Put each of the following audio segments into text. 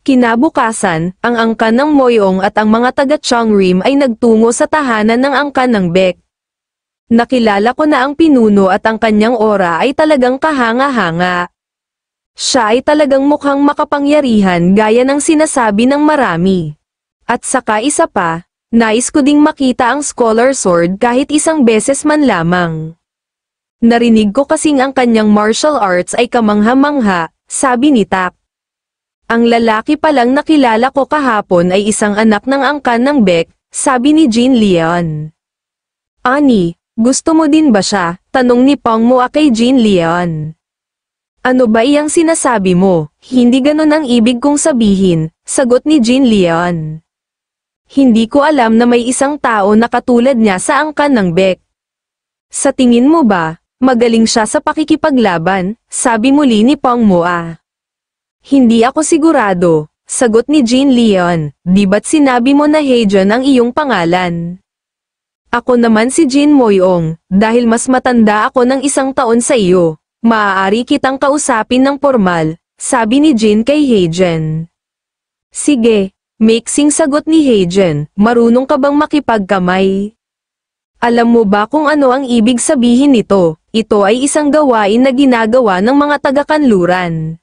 Kinabukasan, ang angkan ng Moyong at ang mga taga Chongrim ay nagtungo sa tahanan ng angkan ng Baek. Nakilala ko na ang pinuno at ang kanyang aura ay talagang kahanga-hanga. Siya ay talagang mukhang makapangyarihan gaya ng sinasabi ng marami. At saka isa pa, nais ko ding makita ang Scholar Sword kahit isang beses man lamang. Narinig ko kasing ang kanyang martial arts ay kamangha-mangha, sabi ni Tak. Ang lalaki palang nakilala ko kahapon ay isang anak ng angkan ng Baek, sabi ni Jin Leon. Ani, gusto mo din ba siya? Tanong ni Pang Moa kay Jin Leon. Ano ba iyang sinasabi mo? Hindi ganon ang ibig kong sabihin, sagot ni Jin Leon. Hindi ko alam na may isang tao na katulad niya sa angkan ng Baek. Sa tingin mo ba, magaling siya sa pakikipaglaban? Sabi muli ni Pang Moa. Hindi ako sigurado, sagot ni Jin Leon, di ba't sinabi mo na Hejon ang iyong pangalan? Ako naman si Jin Moyong, dahil mas matanda ako ng 1 taon sa iyo, maaari kitang kausapin ng formal, sabi ni Jin kay Hejon. Sige, mixing sagot ni Hejon, marunong ka bang makipagkamay? Alam mo ba kung ano ang ibig sabihin nito? Ito ay isang gawain na ginagawa ng mga taga-kanluran.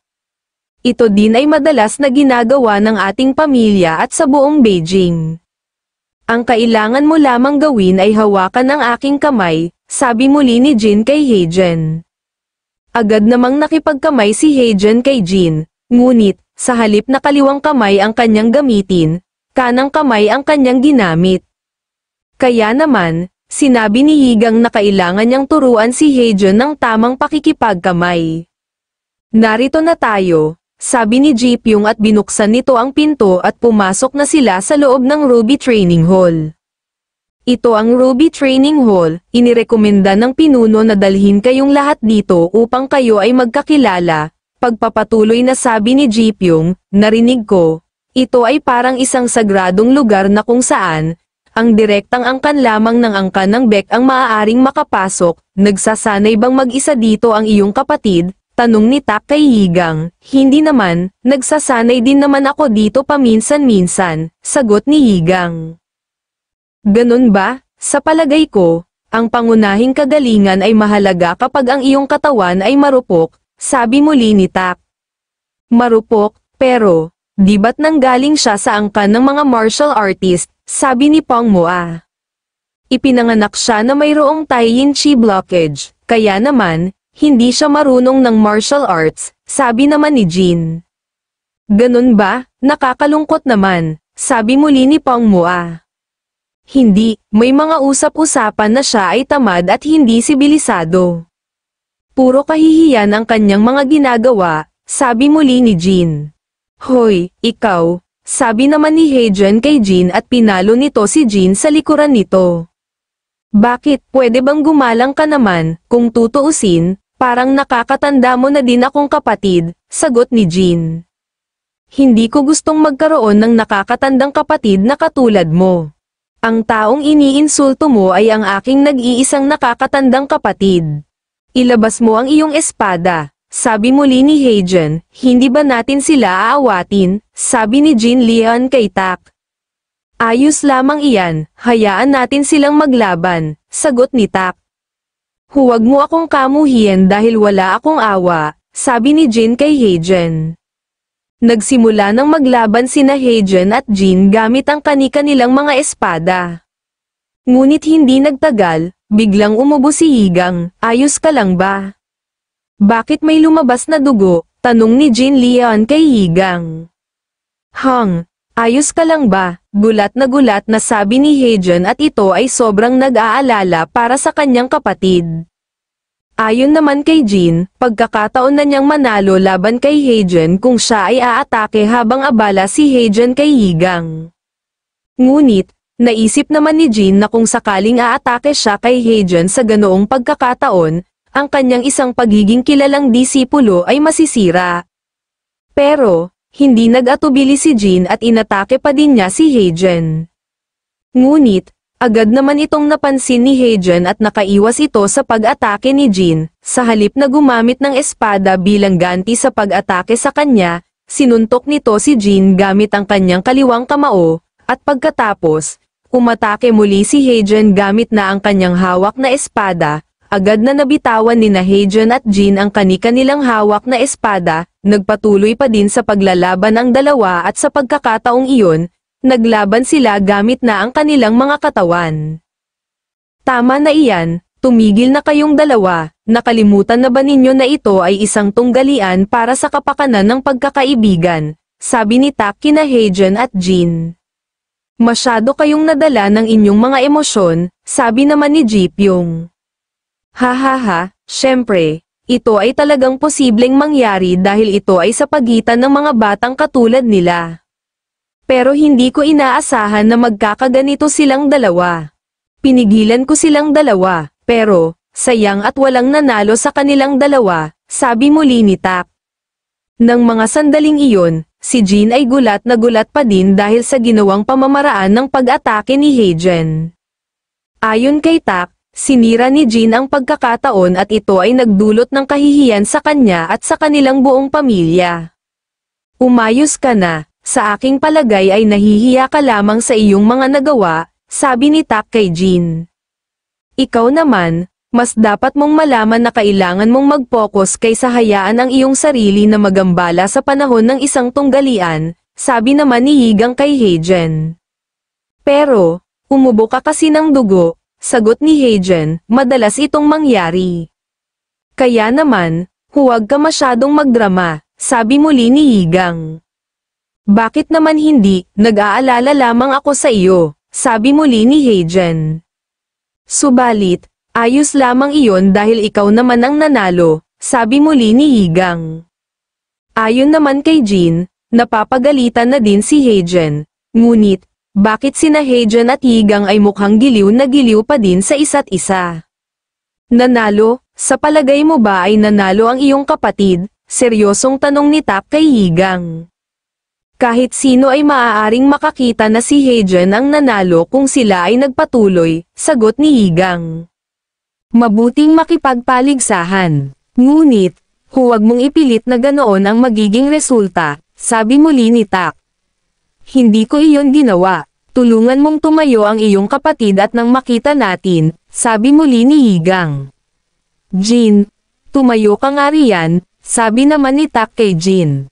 Ito din ay madalas na ginagawa ng ating pamilya at sa buong Beijing. Ang kailangan mo lamang gawin ay hawakan ang aking kamay, sabi muli ni Jin kay Hejon. Agad namang nakipagkamay si Hejon kay Jin, ngunit, sa halip na kaliwang kamay ang kanyang gamitin, kanang kamay ang kanyang ginamit. Kaya naman, sinabi ni Yigang na kailangan niyang turuan si Hejon ng tamang pakikipagkamay. Narito na tayo. Sabi ni Ji Pyong at binuksan nito ang pinto at pumasok na sila sa loob ng Ruby Training Hall. Ito ang Ruby Training Hall, inirekomenda ng pinuno na dalhin kayong lahat dito upang kayo ay magkakilala. Pagpapatuloy na sabi ni Ji Pyong, narinig ko, ito ay parang isang sagradong lugar na kung saan, ang direktang angkan lamang ng angkan ng Baek ang maaaring makapasok. Nagsasanay bang mag-isa dito ang iyong kapatid? Tanong ni Tak kay Yigang. Hindi naman, nagsasanay din naman ako dito paminsan-minsan, sagot ni Yigang. Ganun ba? Sa palagay ko, ang pangunahing kagalingan ay mahalaga kapag ang iyong katawan ay marupok, sabi muli ni Tak. Marupok, pero, di ba't nanggaling siya sa angkan ng mga martial artist, sabi ni Pang Moa. Ipinanganak siya na mayroong Taiyin Chi blockage, kaya naman, hindi siya marunong ng martial arts, sabi naman ni Jin. Ganun ba? Nakakalungkot naman, sabi muli ni Pang Moa. Hindi, may mga usap-usapan na siya ay tamad at hindi sibilisado. Puro kahihiyan ang kanyang mga ginagawa, sabi muli ni Jin. Hoy, ikaw, sabi naman ni Hejon kay Jin at pinalo nito si Jin sa likuran nito. Bakit, pwede bang gumalang ka naman, kung tutuusin? Parang nakakatanda mo na din akong kapatid, sagot ni Jin. Hindi ko gustong magkaroon ng nakakatandang kapatid na katulad mo. Ang taong iniinsulto mo ay ang aking nag-iisang nakakatandang kapatid. Ilabas mo ang iyong espada, sabi muli ni Hejon. Hindi ba natin sila aawatin, sabi ni Jin Leon kay Tak. Ayos lamang iyan, hayaan natin silang maglaban, sagot ni Tak. Huwag mo akong kamuhian dahil wala akong awa, sabi ni Jin kay Hejon. Nagsimula ng maglaban sina Hejon at Jin gamit ang kani-kanilang mga espada. Ngunit hindi nagtagal, biglang umubo si Yigang. Ayos ka lang ba? Bakit may lumabas na dugo? Tanong ni Jin Leon kay Yigang. Ayos ka lang ba? Gulat na sabi ni Hejon at ito ay sobrang nag-aalala para sa kanyang kapatid. Ayon naman kay Jin, pagkakataon na niyang manalo laban kay Hejon kung siya ay aatake habang abala si Hejon kay Yigang. Ngunit, naisip naman ni Jin na kung sakaling aatake siya kay Hejon sa ganoong pagkakataon, ang kanyang isang pagiging kilalang disipulo ay masisira. Pero, hindi nag-atubili si Jin at inatake pa din niya si Hejon. Ngunit, agad naman itong napansin ni Hejon at nakaiwas ito sa pag-atake ni Jin. Sa halip na gumamit ng espada bilang ganti sa pag-atake sa kanya, sinuntok nito si Jin gamit ang kanyang kaliwang kamao, at pagkatapos, umatake muli si Heijen gamit na ang kanyang hawak na espada. Agad na nabitawan ni Heijen at Jin ang kani-kanilang hawak na espada, nagpatuloy pa din sa paglalaban ang dalawa at sa pagkakataong iyon, naglaban sila gamit na ang kanilang mga katawan. Tama na iyan, tumigil na kayong dalawa, nakalimutan na ba ninyo na ito ay isang tunggalian para sa kapakanan ng pagkakaibigan, sabi ni Tak kina Heijen at Jin. Masyado kayong nadala ng inyong mga emosyon, sabi naman ni Ji Pyong. Hahaha, syempre, ito ay talagang posibleng mangyari dahil ito ay sa pagitan ng mga batang katulad nila. Pero hindi ko inaasahan na magkakaganito silang dalawa. Pinigilan ko silang dalawa, pero, sayang at walang nanalo sa kanilang dalawa, sabi muli ni Tak. Nang mga sandaling iyon, si Jin ay gulat na gulat pa din dahil sa ginawang pamamaraan ng pag-atake ni Heijen. Ayon kay Tak, sinira ni Jin ang pagkakataon at ito ay nagdulot ng kahihiyan sa kanya at sa kanilang buong pamilya. Umayos ka na, sa aking palagay ay nahihiya ka lamang sa iyong mga nagawa, sabi ni Tak kay Jin. Ikaw naman, mas dapat mong malaman na kailangan mong mag-focus kaysa hayaan ang iyong sarili na magambala sa panahon ng isang tunggalian, sabi naman ni Higang kay Heijen. Pero, umubo ka kasi ng dugo, sagot ni Heijen, madalas itong mangyari. Kaya naman, huwag ka masyadong magdrama, sabi muli ni Higang. Bakit naman hindi, nag-aalala lamang ako sa iyo, sabi muli ni Heijen. Subalit, ayos lamang iyon dahil ikaw naman ang nanalo, sabi muli ni Higang. Ayon naman kay Jin, napapagalitan na din si Heijen, ngunit, bakit sina Heijen at Higang ay mukhang giliw na giliw pa din sa isa't isa? Nanalo, sa palagay mo ba ay nanalo ang iyong kapatid? Seryosong tanong ni Tak kay Higang. Kahit sino ay maaaring makakita na si Heijen ang nanalo kung sila ay nagpatuloy, sagot ni Higang. Mabuting makipagpaligsahan. Ngunit, huwag mong ipilit na ganoon ang magiging resulta, sabi muli ni Tak. Hindi ko iyon ginawa. Tulungan mong tumayo ang iyong kapatid at nang makita natin, sabi muli ni Higang. Jin, tumayo ka nga riyan, sabi naman ni Tak kay Jin.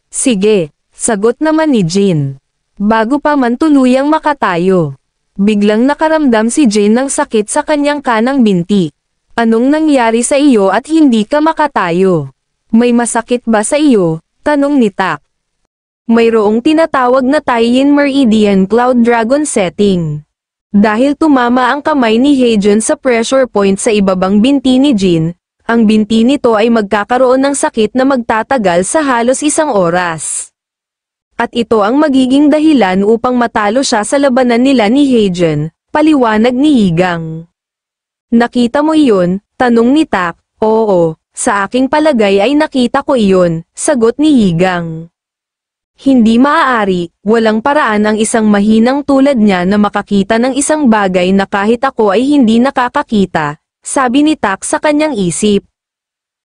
Sige, sagot naman ni Jin. Bago pa man tuluyang makatayo. Biglang nakaramdam si Jin ng sakit sa kanyang kanang binti. Anong nangyari sa iyo at hindi ka makatayo? May masakit ba sa iyo? Tanong ni Tak. Mayroong tinatawag na Taiyin Meridian Cloud Dragon setting. Dahil tumama ang kamay ni Heijen sa pressure point sa ibabang binti ni Jin, ang binti nito ay magkakaroon ng sakit na magtatagal sa halos 1 oras. At ito ang magiging dahilan upang matalo siya sa labanan nila ni Heijen, paliwanag ni Higang. Nakita mo iyon? Tanong ni Tak. Oo, sa aking palagay ay nakita ko iyon, sagot ni Higang. Hindi maaari, walang paraan ang isang mahinang tulad niya na makakita ng isang bagay na kahit ako ay hindi nakakakita, sabi ni Tak sa kanyang isip.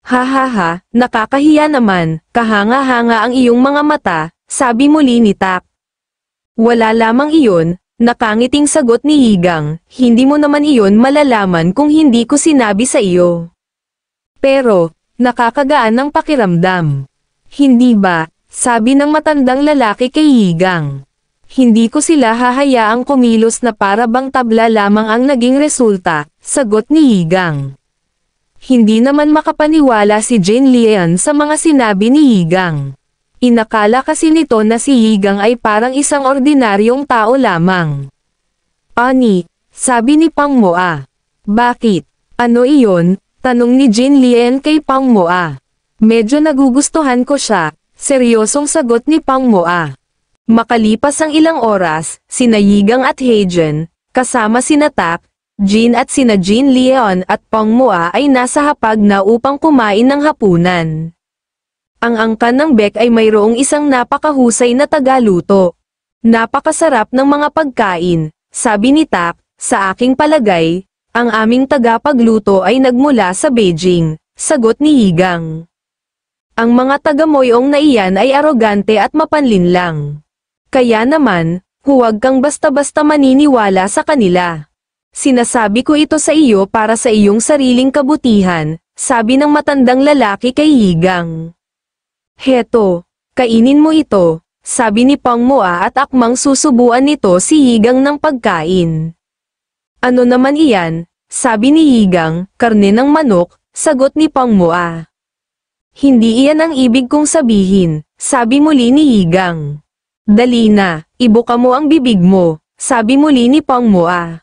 Hahaha, nakakahiya naman, kahanga-hanga ang iyong mga mata, sabi muli ni Tak. Wala lamang iyon, nakangiting sagot ni Higang, hindi mo naman iyon malalaman kung hindi ko sinabi sa iyo. Pero, nakakagaan ng pakiramdam. Hindi ba? Sabi ng matandang lalaki kay Higang. Hindi ko sila hahayaang kumilos na para bang tabla lamang ang naging resulta, sagot ni Higang. Hindi naman makapaniwala si Jin Lian sa mga sinabi ni Higang. Inakala kasi nito na si Higang ay parang isang ordinaryong tao lamang. Ani, sabi ni Pang Moa. Bakit? Ano iyon? Tanong ni Jin Lian kay Pang Moa. Medyo nagugustuhan ko siya. Seryosong sagot ni Pang Moa. Makalipas ang ilang oras, sina Higang at Heijen, kasama sina Tak, Jin at sina Jin Lian at Pang Moa ay nasa hapag na upang kumain ng hapunan. Ang angkan ng Bek ay mayroong isang napakahusay na tagaluto. Napakasarap ng mga pagkain, sabi ni Tak, sa aking palagay, ang aming tagapagluto ay nagmula sa Beijing, sagot ni Higang. Ang mga taga-Moyong na iyan ay arogante at mapanlinlang. Kaya naman, huwag kang basta-basta maniniwala sa kanila. Sinasabi ko ito sa iyo para sa iyong sariling kabutihan, sabi ng matandang lalaki kay Yigang. Heto, kainin mo ito, sabi ni Pang Moa at akmang susubuan nito si Yigang ng pagkain. Ano naman iyan, sabi ni Yigang, karne ng manok, sagot ni Pang Moa. Hindi iyan ang ibig kong sabihin, sabi muli ni Yigang. Dali na, ibuka mo ang bibig mo, sabi muli ni Pang Moa.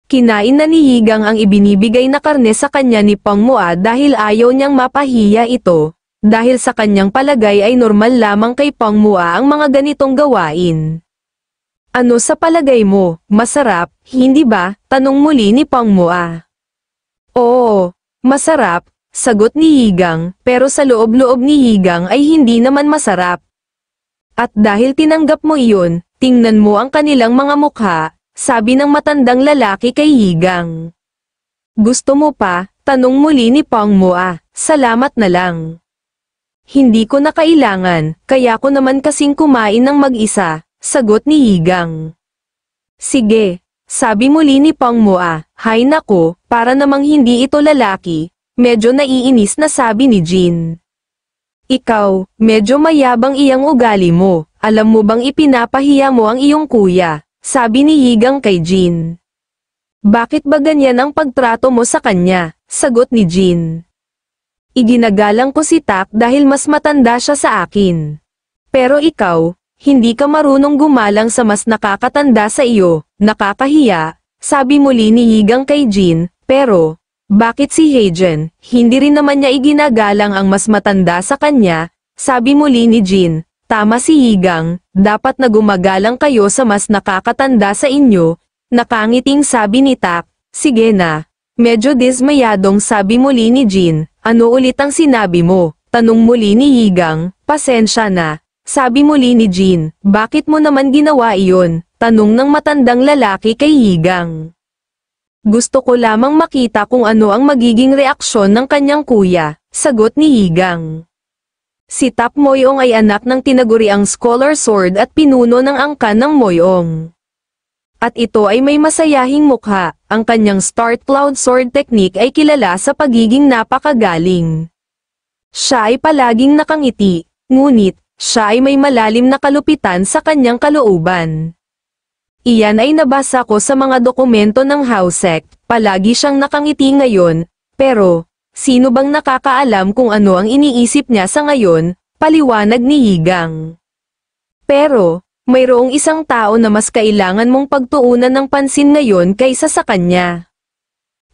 Kinain na ni Yigang ang ibinibigay na karne sa kanya ni Pang Moa dahil ayaw niyang mapahiya ito, dahil sa kanyang palagay ay normal lamang kay Pang Moa ang mga ganitong gawain. Ano sa palagay mo, masarap, hindi ba? Tanong muli ni Pang Moa. Oo, masarap, sagot ni Yigang, pero sa loob-loob ni Yigang ay hindi naman masarap. At dahil tinanggap mo iyon, tingnan mo ang kanilang mga mukha, sabi ng matandang lalaki kay Yigang. Gusto mo pa? Tanong muli ni Pang Moa, salamat na lang. Hindi ko na kailangan, kaya ko naman kasing kumain ng mag-isa, sagot ni Yigang. Sige, sabi muli ni Pang Moa, hay nako, para namang hindi ito lalaki. Medyo naiinis na sabi ni Jin. Ikaw, medyo mayabang iyang ugali mo, alam mo bang ipinapahiya mo ang iyong kuya, sabi ni Yigang kay Jin. Bakit ba ganyan ang pagtrato mo sa kanya, sagot ni Jin. Iginagalang ko si Tak dahil mas matanda siya sa akin. Pero ikaw, hindi ka marunong gumalang sa mas nakakatanda sa iyo, nakakahiya, sabi muli ni Yigang kay Jin, pero, bakit si Heijen, hindi rin naman niya iginagalang ang mas matanda sa kanya, sabi muli ni Jin, tama si Yigang, dapat na gumagalang kayo sa mas nakakatanda sa inyo, nakangiting sabi ni Tak, sige na, medyo dismayadong sabi muli ni Jin, ano ulit ang sinabi mo, tanong muli ni Yigang, pasensya na, sabi muli ni Jin, bakit mo naman ginawa iyon, tanong ng matandang lalaki kay Yigang. Gusto ko lamang makita kung ano ang magiging reaksyon ng kanyang kuya, sagot ni Yigang. Si Tak Moyong ay anak ng tinaguriang Scholar Sword at pinuno ng angkan ng Moyong. At ito ay may masayahing mukha, ang kanyang Start Cloud Sword technique ay kilala sa pagiging napakagaling. Siya ay palaging nakangiti, ngunit, siya ay may malalim na kalupitan sa kanyang kalooban. Iyan ay nabasa ko sa mga dokumento ng Housek, palagi siyang nakangiti ngayon, pero, sino bang nakakaalam kung ano ang iniisip niya sa ngayon, paliwanag ni Yigang. Pero, mayroong isang tao na mas kailangan mong pagtuunan ng pansin ngayon kaysa sa kanya.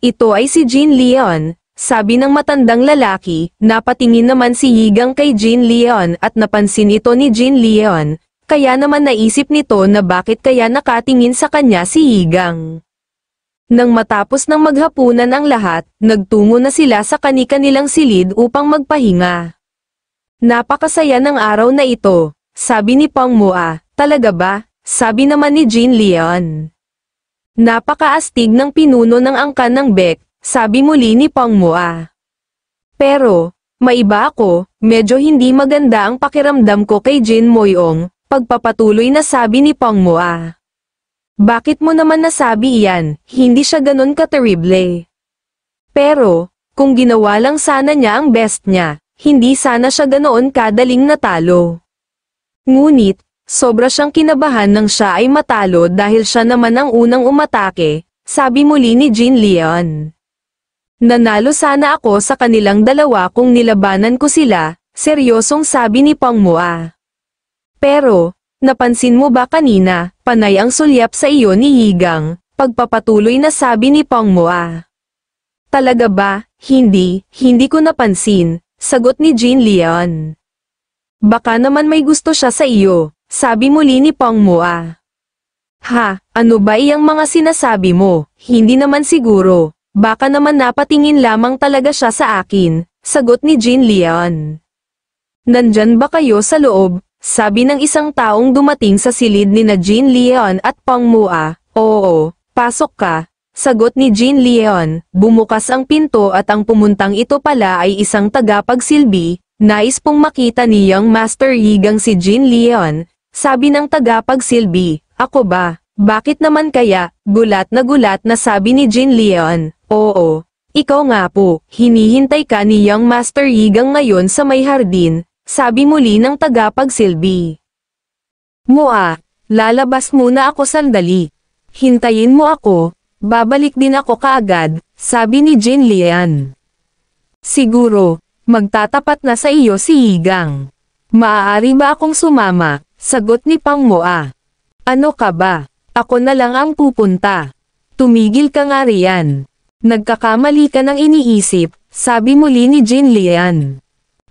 Ito ay si Jin Leon, sabi ng matandang lalaki, napatingin naman si Yigang kay Jin Leon at napansin ito ni Jin Leon. Kaya naman naisip nito na bakit kaya nakatingin sa kanya si Yigang. Nang matapos ng maghapunan ang lahat, nagtungo na sila sa kani-kanilang silid upang magpahinga. Napakasaya ng araw na ito, sabi ni Pang Moa, talaga ba? Sabi naman ni Jin Leon. Napakaastig ng pinuno ng angkan ng Bek, sabi muli ni Pang Moa. Pero, maiba ako, medyo hindi maganda ang pakiramdam ko kay Jin Moyong. Pagpapatuloy na sabi ni Pang Moa. Bakit mo naman nasabi iyan, hindi siya ganon ka-terrible. Pero, kung ginawa lang sana niya ang best niya, hindi sana siya ganoon kadaling natalo. Ngunit, sobra siyang kinabahan nang siya ay matalo dahil siya naman ang unang umatake, sabi muli ni Jin Leon. Nanalo sana ako sa kanilang dalawa kung nilabanan ko sila, seryosong sabi ni Pang Moa. Pero, napansin mo ba kanina, panay ang sulyap sa iyo ni Yigang, pagpapatuloy na sabi ni Pang Moa. Talaga ba? Hindi ko napansin, sagot ni Jin Leon. Baka naman may gusto siya sa iyo, sabi muli ni Pang Moa. Ha, ano ba iyang mga sinasabi mo? Hindi naman siguro, baka naman napatingin lamang talaga siya sa akin, sagot ni Jin Leon. Nandyan ba kayo sa loob? Sabi ng isang taong dumating sa silid ni na Jin Leon at Pang Moa. Oo, pasok ka, sagot ni Jin Leon. Bumukas ang pinto at ang pumuntang ito pala ay isang tagapagsilbi, Nais pong makita ni Young Master Yigang si Jin Leon, sabi ng tagapagsilbi. Ako ba? Bakit naman kaya? Gulat na sabi ni Jin Leon. Oo, ikaw nga po, hinihintay ka ni Young Master Yigang ngayon sa may hardin, sabi muli ng tagapagsilbi. Moa, lalabas muna ako sandali. Hintayin mo ako, babalik din ako kaagad, sabi ni Jin Lian. Siguro, magtatapat na sa iyo si Yigang. Maaari ba akong sumama? Sagot ni Pang Moa. Ano ka ba? Ako na lang ang pupunta. Tumigil ka nga riyan. Nagkakamali ka ng iniisip, sabi muli ni Jin Lian.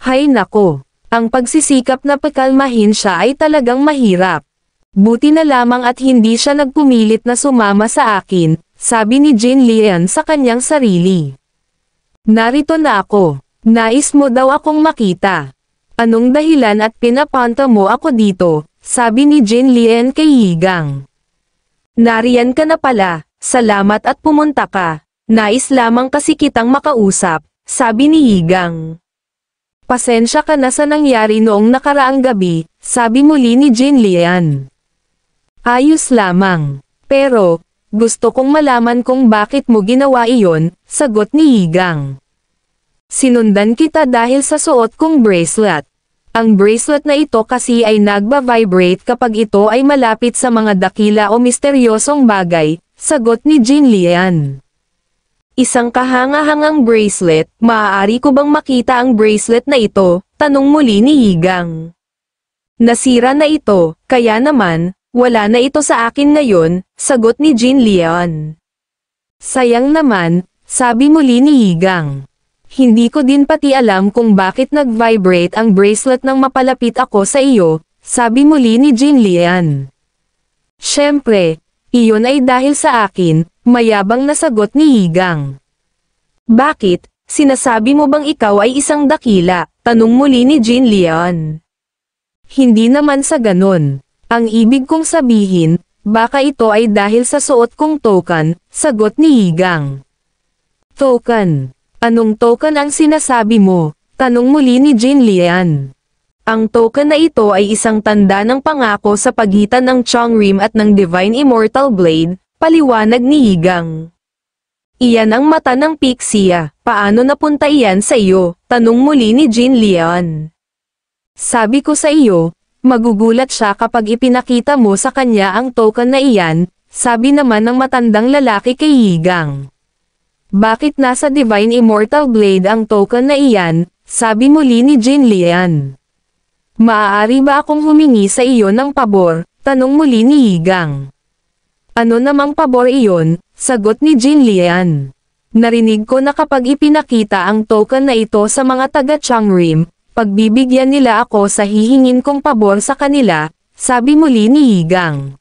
Hay nako, ang pagsisikap na pakalmahin siya ay talagang mahirap. Buti na lamang at hindi siya nagpumilit na sumama sa akin, sabi ni Jin Lian sa kanyang sarili. Narito na ako. Nais mo daw akong makita. Anong dahilan at pinapunta mo ako dito, sabi ni Jin Lian kay Yigang. Nariyan ka na pala, salamat at pumunta ka. Nais lamang kasi kitang makausap, sabi ni Yigang. Pasensya ka na sa nangyari noong nakaraang gabi, sabi muli ni Jin Lian. Ayos lamang. Pero, gusto kong malaman kung bakit mo ginawa iyon, sagot ni Yigang. Sinundan kita dahil sa suot kong bracelet. Ang bracelet na ito kasi ay nagba-vibrate kapag ito ay malapit sa mga dakila o misteryosong bagay, sagot ni Jin Lian. Isang kahanga-hangang bracelet, maaari ko bang makita ang bracelet na ito? Tanong muli ni Yigang. Nasira na ito, kaya naman, wala na ito sa akin ngayon, sagot ni Jin Lian. Sayang naman, sabi muli ni Yigang. Hindi ko din pati alam kung bakit nag-vibrate ang bracelet nang mapalapit ako sa iyo, sabi muli ni Jin Lian. Siyempre, iyon ay dahil sa akin, mayabang na sagot ni Yigang. Bakit? Sinasabi mo bang ikaw ay isang dakila? Tanong muli ni Jin Lian. Hindi naman sa ganon. Ang ibig kong sabihin, baka ito ay dahil sa suot kong token, sagot ni Yigang. Token? Anong token ang sinasabi mo? Tanong muli ni Jin Lian. Ang token na ito ay isang tanda ng pangako sa pagitan ng Chongrim at ng Divine Immortal Blade, paliwanag ni Yigang. Iyan ang mata ng Pixia, paano napunta iyan sa iyo? Tanong muli ni Jin Lian. Sabi ko sa iyo, magugulat siya kapag ipinakita mo sa kanya ang token na iyan, sabi naman ng matandang lalaki kay Yigang. Bakit nasa Divine Immortal Blade ang token na iyan, sabi muli ni Jin Lian. Maaari ba akong humingi sa iyo ng pabor, tanong muli ni Yigang. Ano namang pabor iyon, sagot ni Jin Lian. Narinig ko na kapag ipinakita ang token na ito sa mga taga Changrim, pagbibigyan nila ako sa hihingin kong pabor sa kanila, sabi muli ni Yigang.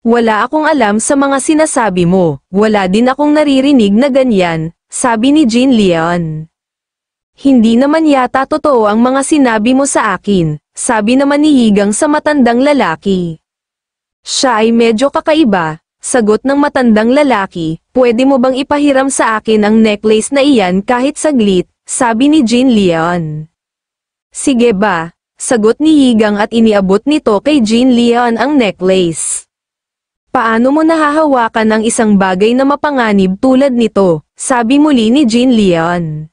Wala akong alam sa mga sinasabi mo, wala din akong naririnig na ganyan, sabi ni Jin Lian. Hindi naman yata totoo ang mga sinabi mo sa akin, sabi naman ni Yigang sa matandang lalaki. Siya ay medyo kakaiba, sagot ng matandang lalaki, pwede mo bang ipahiram sa akin ang necklace na iyan kahit saglit, sabi ni Jin Lian. Sige ba, sagot ni Yigang at iniabot nito kay Jin Lian ang necklace. Paano mo nahahawakan ang isang bagay na mapanganib tulad nito? Sabi muli ni Jin Lian.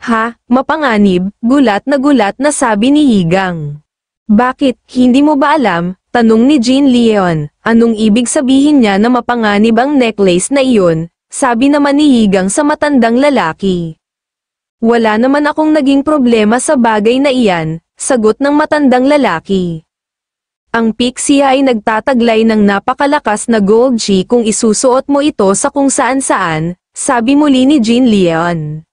Ha, mapanganib? Gulat na sabi ni Yigang. Bakit, hindi mo ba alam? Tanong ni Jin Lian. Anong ibig sabihin niya na mapanganib ang necklace na iyon? Sabi naman ni Yigang sa matandang lalaki. Wala naman akong naging problema sa bagay na iyan, sagot ng matandang lalaki. Ang Pixia ay nagtataglay ng napakalakas na gold G kung isusuot mo ito sa kung saan-saan, sabi muli ni Jin Lian.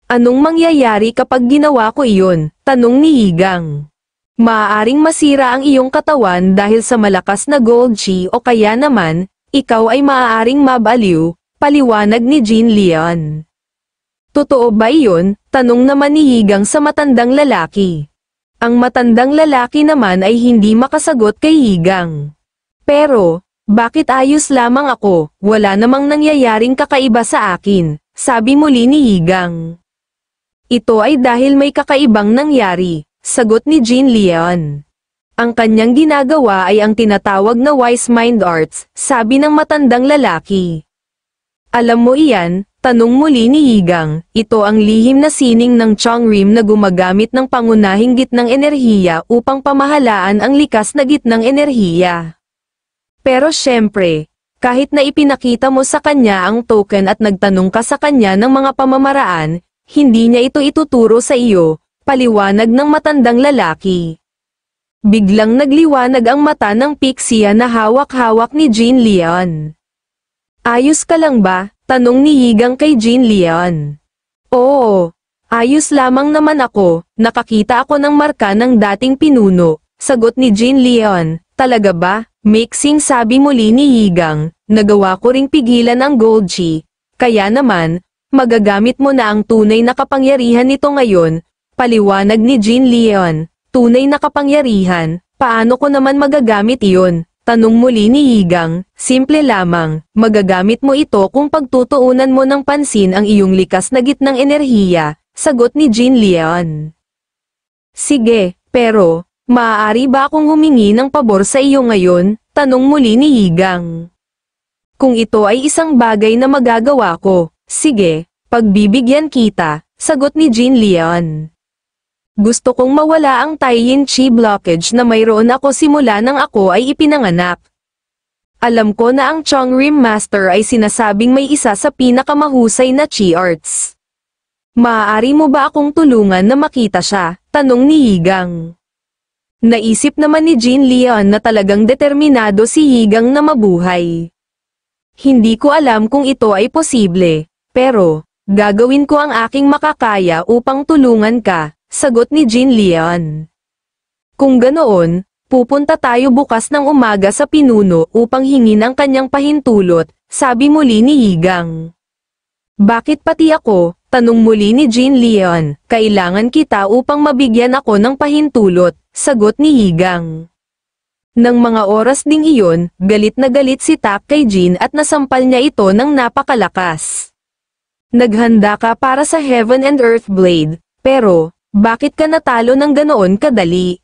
Anong mangyayari kapag ginawa ko iyon? Tanong ni Yigang. Maaaring masira ang iyong katawan dahil sa malakas na gold G o kaya naman, ikaw ay maaaring mabaliw, paliwanag ni Jin Lian. Totoo ba iyon? Tanong naman ni Yigang sa matandang lalaki. Ang matandang lalaki naman ay hindi makasagot kay Yigang. Pero, bakit ayos lamang ako, wala namang nangyayaring kakaiba sa akin, sabi muli ni Yigang. Ito ay dahil may kakaibang nangyari, sagot ni Jean Leon. Ang kanyang ginagawa ay ang tinatawag na wise mind arts, sabi ng matandang lalaki. Alam mo iyan, tanong muli ni Yigang, ito ang lihim na sining ng Chongrim na gumagamit ng pangunahing gitnang enerhiya upang pamahalaan ang likas na gitnang enerhiya. Pero syempre, kahit na ipinakita mo sa kanya ang token at nagtanong ka sa kanya ng mga pamamaraan, hindi niya ito ituturo sa iyo, paliwanag ng matandang lalaki. Biglang nagliwanag ang mata ng Pixia na hawak-hawak ni Jean Leon. Ayos ka lang ba? Tanong ni Yigang kay Jean Leon. Oo, ayos lamang naman ako, nakakita ako ng marka ng dating pinuno, sagot ni Jean Leon. Talaga ba? Mixing sabi muli ni Yigang, nagawa ko ring pigilan ang Golgi, kaya naman, magagamit mo na ang tunay na kapangyarihan nito ngayon, paliwanag ni Jean Leon. Tunay na kapangyarihan, paano ko naman magagamit iyon? Tanong muli ni Yigang, simple lamang, magagamit mo ito kung pagtutuunan mo ng pansin ang iyong likas na gitnang enerhiya, sagot ni Jean Leon. Sige, pero, maaari ba akong humingi ng pabor sa iyo ngayon? Tanong muli ni Yigang. Kung ito ay isang bagay na magagawa ko, sige, pagbibigyan kita, sagot ni Jean Leon. Gusto kong mawala ang Taiyin Chi blockage na mayroon ako simula nang ako ay ipinanganak. Alam ko na ang Chongrim Master ay sinasabing may isa sa pinakamahusay na Chi Arts. Maaari mo ba akong tulungan na makita siya? Tanong ni Yigang. Naisip naman ni Jean Leon na talagang determinado si Yigang na mabuhay. Hindi ko alam kung ito ay posible, pero, gagawin ko ang aking makakaya upang tulungan ka. Sagot ni Jean Leon. Kung ganoon, pupunta tayo bukas ng umaga sa pinuno upang hingin ang kanyang pahintulot, sabi muli ni Yigang. Bakit pati ako? Tanong muli ni Jean Leon. Kailangan kita upang mabigyan ako ng pahintulot, sagot ni Yigang. Nang mga oras ding iyon, galit na galit si Tak kay Jean at nasampal niya ito ng napakalakas. Naghanda ka para sa Heaven and Earth Blade, pero, bakit ka natalo ng ganoon kadali?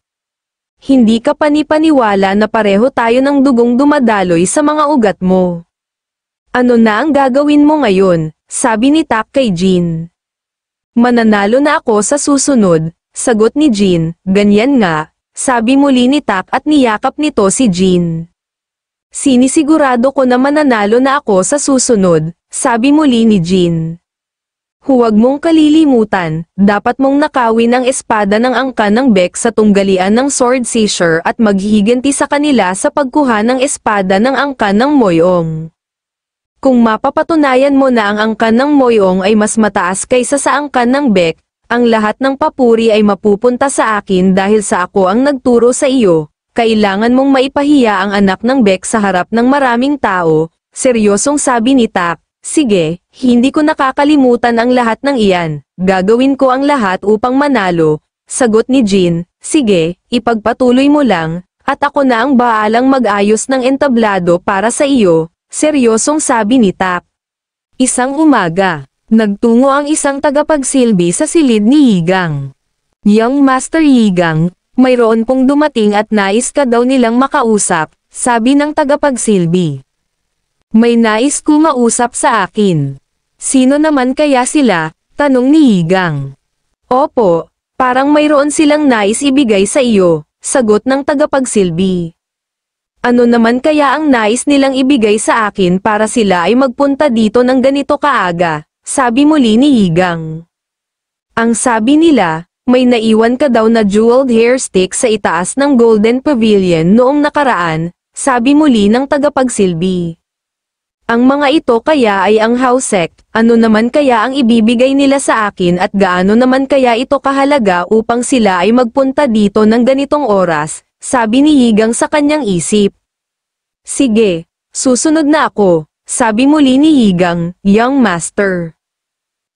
Hindi ka panipaniwala na pareho tayo ng dugong dumadaloy sa mga ugat mo. Ano na ang gagawin mo ngayon? Sabi ni Tak kay Jean. Mananalo na ako sa susunod, sagot ni Jean. Ganyan nga, sabi muli ni Tak at niyakap nito si Jean. Sinisigurado ko na mananalo na ako sa susunod, sabi muli ni Jean. Huwag mong kalilimutan, dapat mong nakawin ang espada ng angkan ng Beck sa tunggalian ng Sword Seizure at maghihiganti sa kanila sa pagkuha ng espada ng angkan ng Moyong. Kung mapapatunayan mo na ang angkan ng Moyong ay mas mataas kaysa sa angkan ng Beck, ang lahat ng papuri ay mapupunta sa akin dahil sa ako ang nagturo sa iyo. Kailangan mong maipahiya ang anak ng Beck sa harap ng maraming tao, seryosong sabi ni Tak. Sige, hindi ko nakakalimutan ang lahat ng iyan, gagawin ko ang lahat upang manalo, sagot ni Jean. Sige, ipagpatuloy mo lang, at ako na ang baalang mag-ayos ng entablado para sa iyo, seryosong sabi ni Tak. Isang umaga, nagtungo ang isang tagapagsilbi sa silid ni Yigang. Young Master Yigang, mayroon pong dumating at nais ka daw nilang makausap, sabi ng tagapagsilbi. May nais ko mausap sa akin. Sino naman kaya sila? Tanong ni Yigang. Opo, parang mayroon silang nais ibigay sa iyo, sagot ng tagapagsilbi. Ano naman kaya ang nais nilang ibigay sa akin para sila ay magpunta dito ng ganito kaaga, sabi muli ni Yigang. Ang sabi nila, may naiwan ka daw na jeweled hair stick sa itaas ng Golden Pavilion noong nakaraan, sabi muli ng tagapagsilbi. Ang mga ito kaya ay ang Hausek, ano naman kaya ang ibibigay nila sa akin at gaano naman kaya ito kahalaga upang sila ay magpunta dito ng ganitong oras, sabi ni Yigang sa kanyang isip. Sige, susunod na ako, sabi muli ni Yigang, Young Master.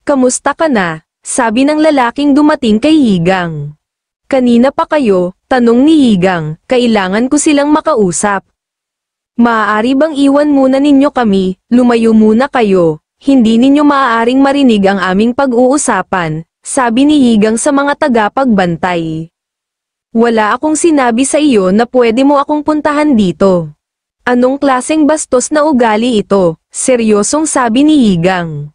Kamusta ka na? Sabi ng lalaking dumating kay Yigang. Kanina pa kayo, tanong ni Yigang, kailangan ko silang makausap. Maaari bang iwan muna ninyo kami, lumayo muna kayo, hindi ninyo maaaring marinig ang aming pag-uusapan, sabi ni Yigang sa mga tagapagbantay. Wala akong sinabi sa iyo na pwede mo akong puntahan dito. Anong klaseng bastos na ugali ito? Seryosong sabi ni Yigang.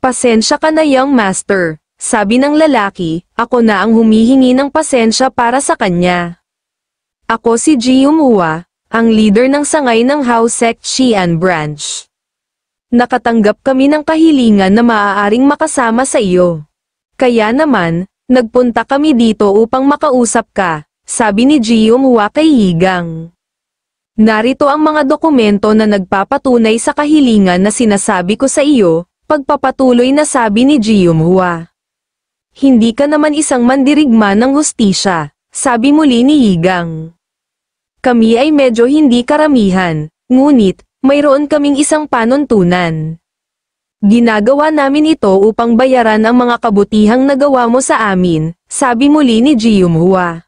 Pasensya ka na young master, sabi ng lalaki, ako na ang humihingi ng pasensya para sa kanya. Ako si Jium Hua, ang leader ng sangay ng House Sect Xian Branch. Nakatanggap kami ng kahilingan na maaaring makasama sa iyo. Kaya naman, nagpunta kami dito upang makausap ka, sabi ni Jium Hua kay Yigang. Narito ang mga dokumento na nagpapatunay sa kahilingan na sinasabi ko sa iyo, pagpapatuloy na sabi ni Jium Hua. Hindi ka naman isang mandirigma ng hustisya, sabi muli ni Yigang. Kami ay medyo hindi karamihan, ngunit, mayroon kaming isang panuntunan. Ginagawa namin ito upang bayaran ang mga kabutihang nagawa mo sa amin, sabi muli ni Jium Hua.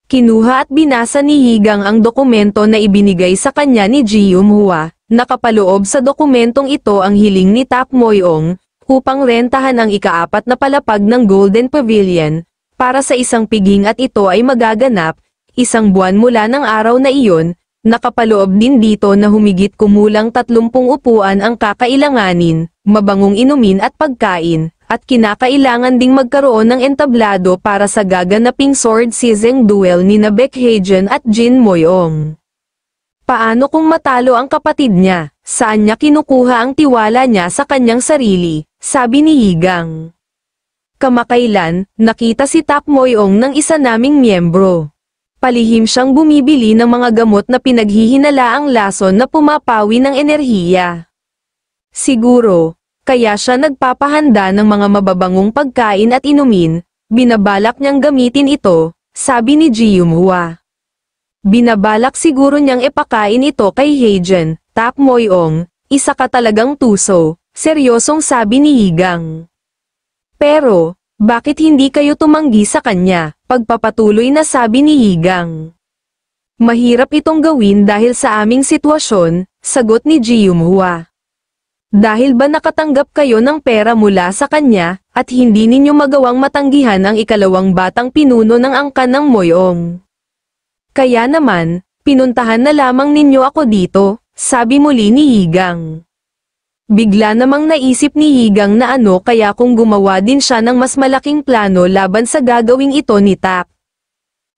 Kinuha at binasa ni Yigang ang dokumento na ibinigay sa kanya ni Jium Hua. Nakapaloob sa dokumentong ito ang hiling ni Tap Moyong, upang rentahan ang ika-4 na palapag ng Golden Pavilion, para sa isang piging at ito ay magaganap, 1 buwan mula ng araw na iyon. Nakapaloob din dito na humigit kumulang 30 upuan ang kakailanganin, mabangong inumin at pagkain, at kinakailangan ding magkaroon ng entablado para sa gaganaping sword seizing duel ni Baekhyun at Jin Moyong. Paano kung matalo ang kapatid niya? Saan niya kinukuha ang tiwala niya sa kanyang sarili? Sabi ni Yigang. Kamakailan, nakita si Tap Moyong ng isa naming miyembro. Palihim siyang bumibili ng mga gamot na pinaghihinalaang lason na pumapawi ng enerhiya. Siguro, kaya siya nagpapahanda ng mga mababangong pagkain at inumin, binabalak niyang gamitin ito, sabi ni Jium Hua. Binabalak siguro niyang ipakain ito kay Heijun, Tap Moyong, isa ka talagang tuso, seryosong sabi ni Yigang. Pero, bakit hindi kayo tumanggi sa kanya? Pagpapatuloy na sabi ni Yigang. Mahirap itong gawin dahil sa aming sitwasyon, sagot ni Jium Hua. Dahil ba nakatanggap kayo ng pera mula sa kanya, at hindi ninyo magawang matanggihan ang ikalawang batang pinuno ng angkan ng Moyong? Kaya naman, pinuntahan na lamang ninyo ako dito, sabi muli ni Yigang. Bigla namang naisip ni Yigang na ano kaya kung gumawa din siya ng mas malaking plano laban sa gagawing ito ni Tap.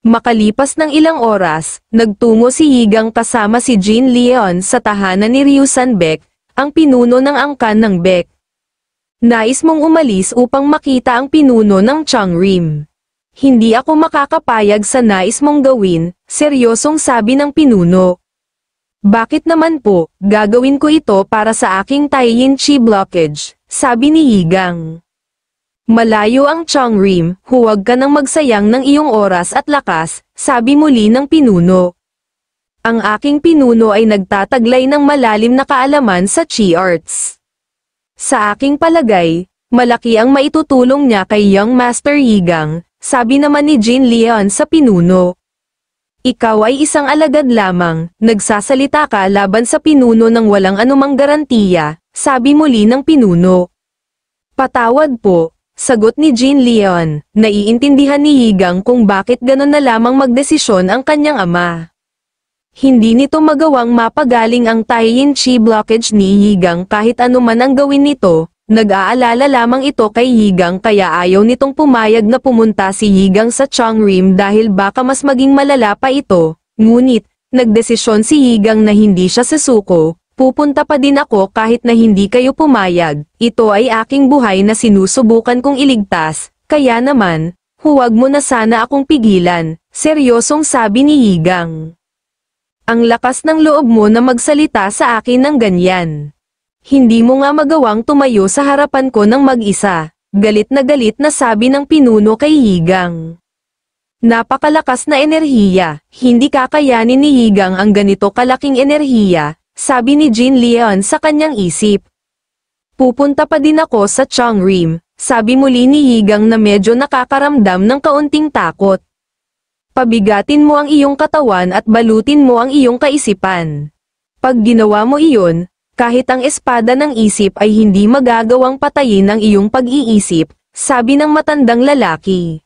Makalipas ng ilang oras, nagtungo si Yigang kasama si Jin Leon sa tahanan ni Ryusan Baek, ang pinuno ng angkan ng Baek. Nais mong umalis upang makita ang pinuno ng Changrim. Hindi ako makakapayag sa nais mong gawin, seryosong sabi ng pinuno. Bakit naman po, gagawin ko ito para sa aking Taiyin Chi blockage, sabi ni Yigang. Malayo ang Changrim, huwag ka nang magsayang ng iyong oras at lakas, sabi muli ng pinuno. Ang aking pinuno ay nagtataglay ng malalim na kaalaman sa Chi Arts. Sa aking palagay, malaki ang maitutulong niya kay Young Master Yigang, sabi naman ni Jin Leon sa pinuno. Ikaw ay isang alagad lamang, nagsasalita ka laban sa pinuno ng walang anumang garantiya, sabi muli ng pinuno. Patawad po, sagot ni Jin Leon, naiintindihan ni Yigang kung bakit ganon na lamang magdesisyon ang kanyang ama. Hindi nito magawang mapagaling ang Taiyin Chi blockage ni Yigang kahit anuman ang gawin nito. Nag-aalala lamang ito kay Yigang kaya ayaw nitong pumayag na pumunta si Yigang sa Changrim dahil baka mas maging malala pa ito. Ngunit, nagdesisyon si Yigang na hindi siya susuko, pupunta pa din ako kahit na hindi kayo pumayag. Ito ay aking buhay na sinusubukan kong iligtas, kaya naman, huwag mo na sana akong pigilan, seryosong sabi ni Yigang. Ang lakas ng loob mo na magsalita sa akin ng ganyan. Hindi mo nga magawang tumayo sa harapan ko ng mag-isa, galit na sabi ng pinuno kay Yigang. Napakalakas na enerhiya, hindi kakayanin ni Yigang ang ganito kalaking enerhiya, sabi ni Jin Leon sa kanyang isip. Pupunta pa din ako sa Changrim, sabi muli ni Yigang na medyo nakakaramdam ng kaunting takot. Pabigatin mo ang iyong katawan at balutin mo ang iyong kaisipan. Pag ginawa mo iyon, kahit ang espada ng isip ay hindi magagawang patayin ang iyong pag-iisip, sabi ng matandang lalaki.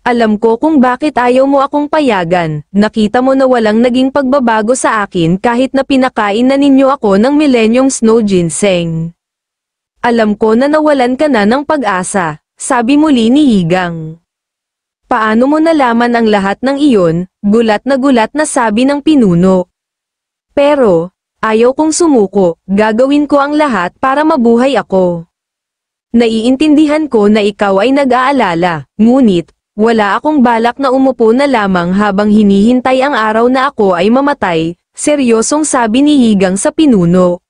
Alam ko kung bakit ayaw mo akong payagan, nakita mo na walang naging pagbabago sa akin kahit na pinakain na ninyo ako ng Millennium Snow Ginseng. Alam ko na nawalan ka na ng pag-asa, sabi muli ni Yigang. Paano mo nalaman ang lahat ng iyon? Gulat na sabi ng pinuno. Pero, ayaw kong sumuko, gagawin ko ang lahat para mabuhay ako. Naiintindihan ko na ikaw ay nag-aalala, ngunit, wala akong balak na umupo na lamang habang hinihintay ang araw na ako ay mamatay, seryosong sabi ni Yigang sa pinuno.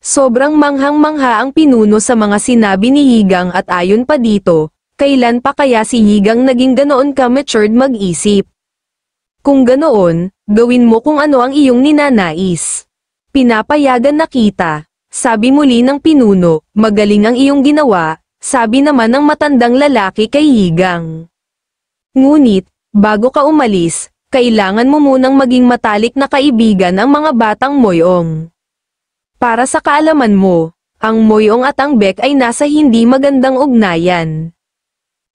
Sobrang manghang-mangha ang pinuno sa mga sinabi ni Yigang at ayon pa dito, kailan pa kaya si Yigang naging ganoon ka matured mag-isip? Kung ganoon, gawin mo kung ano ang iyong ninanais. Pinapayagan na kita, sabi muli ng pinuno, magaling ang iyong ginawa, sabi naman ng matandang lalaki kay Yigang. Ngunit, bago ka umalis, kailangan mo munang maging matalik na kaibigan ang mga batang Moyong. Para sa kaalaman mo, ang Moyong at ang Bek ay nasa hindi magandang ugnayan.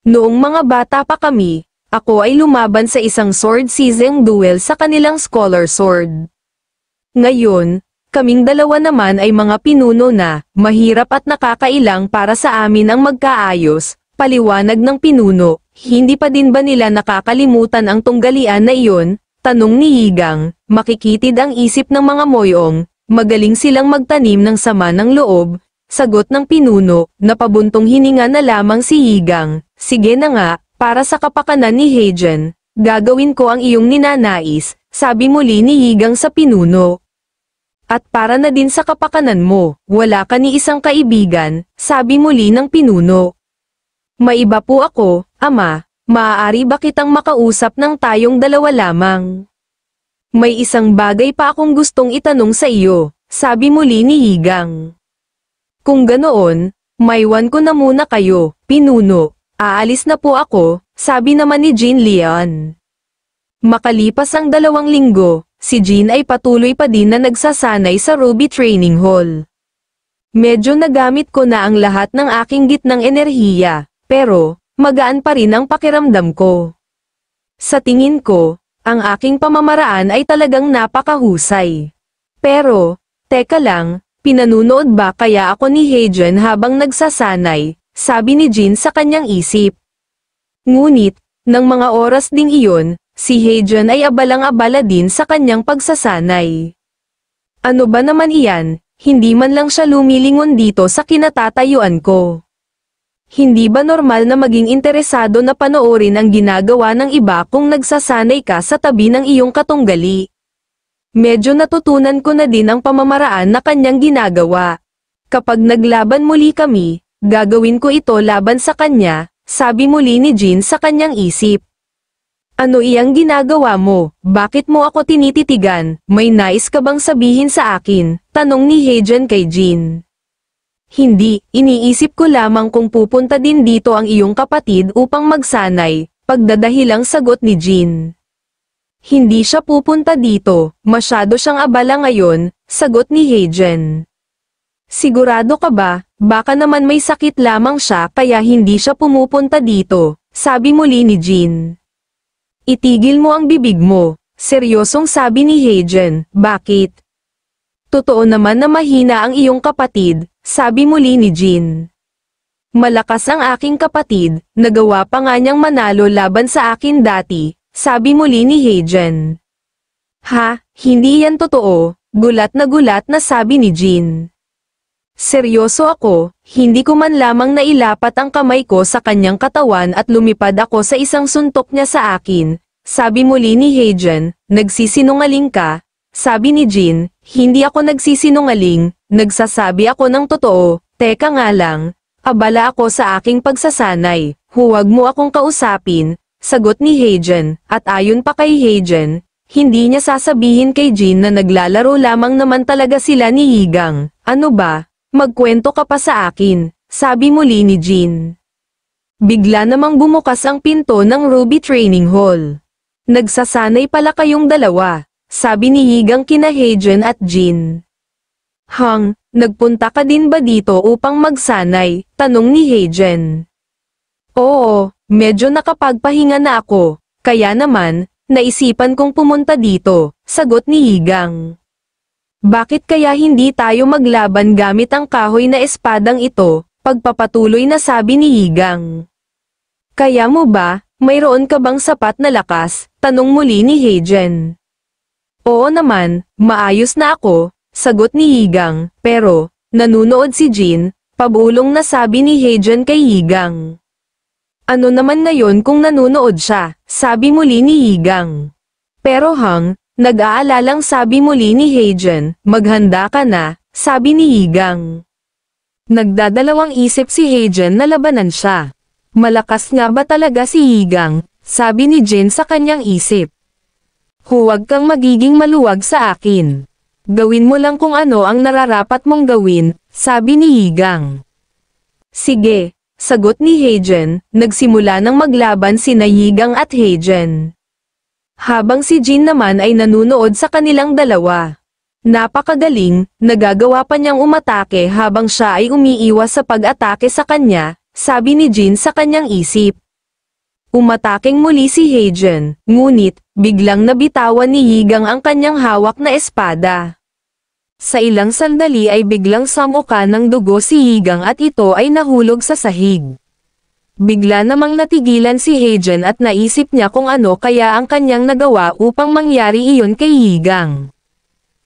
Noong mga bata pa kami, ako ay lumaban sa isang sword season duel sa kanilang scholar sword. Ngayon, kaming dalawa naman ay mga pinuno na, mahirap at nakakailang para sa amin ang magkaayos, paliwanag ng pinuno. Hindi pa din ba nila nakakalimutan ang tunggalian na iyon? Tanong ni Yigang, makikitid ang isip ng mga Moyong, magaling silang magtanim ng sama ng loob, sagot ng pinuno, napabuntong hininga na lamang si Yigang, sige na nga, para sa kapakanan ni Heijen, gagawin ko ang iyong ninanais, sabi muli ni Yigang sa pinuno. At para na din sa kapakanan mo, wala ka ni isang kaibigan, sabi muli ng pinuno. Maiba po ako, ama, maaari ba kitang makausap ng tayong dalawa lamang? May isang bagay pa akong gustong itanong sa iyo, sabi muli ni Yigang. Kung ganoon, maiwan ko na muna kayo, pinuno, aalis na po ako, sabi naman ni Jin Lian. Makalipas ang 2 linggo, si Jin ay patuloy pa din na nagsasanay sa Ruby Training Hall. Medyo nagamit ko na ang lahat ng aking gitnang enerhiya. Pero, magaan pa rin ang pakiramdam ko. Sa tingin ko, ang aking pamamaraan ay talagang napakahusay. Pero, teka lang, pinanunood ba kaya ako ni Heijen habang nagsasanay, sabi ni Jin sa kanyang isip. Ngunit, ng mga oras ding iyon, si Heijen ay abalang-abala din sa kanyang pagsasanay. Ano ba naman iyan, hindi man lang siya lumilingon dito sa kinatatayuan ko. Hindi ba normal na maging interesado na panoorin ang ginagawa ng iba kung nagsasanay ka sa tabi ng iyong katunggali? Medyo natutunan ko na din ang pamamaraan na kanyang ginagawa. Kapag naglaban muli kami, gagawin ko ito laban sa kanya, sabi muli ni Jin sa kanyang isip. Ano iyang ginagawa mo? Bakit mo ako tinititigan? May nais ka bang sabihin sa akin? Tanong ni Heijen kay Jin. Hindi, iniisip ko lamang kung pupunta din dito ang iyong kapatid upang magsanay, pagdadahilang sagot ni Jin. Hindi siya pupunta dito, masyado siyang abala ngayon, sagot ni Heijen. Sigurado ka ba, baka naman may sakit lamang siya kaya hindi siya pumupunta dito, sabi muli ni Jin. Itigil mo ang bibig mo, seryosong sabi ni Heijen, bakit? Totoo naman na mahina ang iyong kapatid, sabi muli ni Jin. Malakas ang aking kapatid, nagawa pa nga niyang manalo laban sa akin dati, sabi muli ni Heijen. Ha, hindi yan totoo, gulat na sabi ni Jin. Seryoso ako, hindi ko man lamang nailapat ang kamay ko sa kanyang katawan at lumipad ako sa isang suntok niya sa akin, sabi muli ni Heijen, nagsisinungaling ka, sabi ni Jin, hindi ako nagsisinungaling, nagsasabi ako ng totoo, teka nga lang, abala ako sa aking pagsasanay, huwag mo akong kausapin, sagot ni Heijen, at ayon pa kay Heijen, hindi niya sasabihin kay Jin na naglalaro lamang naman talaga sila ni Yigang, ano ba, magkwento ka pa sa akin, sabi muli ni Jin. Bigla namang bumukas ang pinto ng Ruby Training Hall. Nagsasanay pala kayong dalawa, sabi ni Yigang kina Heijen at Jin. Hang, nagpunta ka din ba dito upang magsanay? Tanong ni Heijen. Oo, medyo nakapagpahinga na ako, kaya naman, naisipan kong pumunta dito, sagot ni Higang. Bakit kaya hindi tayo maglaban gamit ang kahoy na espadang ito, pagpapatuloy na sabi ni Higang. Kaya mo ba, mayroon ka bang sapat na lakas, tanong muli ni Heijen. Oo naman, maayos na ako, sagot ni Higang, pero, nanunood si Jin, pabulong na sabi ni Heijen kay Higang. Ano naman ngayon kung nanunood siya, sabi muli ni Higang. Pero Hang, nag-aalalang sabi muli ni Heijen, maghanda ka na, sabi ni Higang. Nagdadalawang isip si Heijen na labanan siya. Malakas nga ba talaga si Higang, sabi ni Jin sa kanyang isip. Huwag kang magiging maluwag sa akin. Gawin mo lang kung ano ang nararapat mong gawin, sabi ni Higang. Sige. Sagot ni Heijen, nagsimula ng maglaban sina Higang at Heijen. Habang si Jin naman ay nanunood sa kanilang dalawa. Napakagaling, nagagawa pa niyang umatake habang siya ay umiiwas sa pag-atake sa kanya, sabi ni Jin sa kanyang isip. Umataking muli si Heijen, ngunit, biglang nabitawan ni Higang ang kanyang hawak na espada. Sa ilang sandali ay biglang samuka ng dugo si Higang at ito ay nahulog sa sahig. Bigla namang natigilan si Heijen at naisip niya kung ano kaya ang kanyang nagawa upang mangyari iyon kay Higang.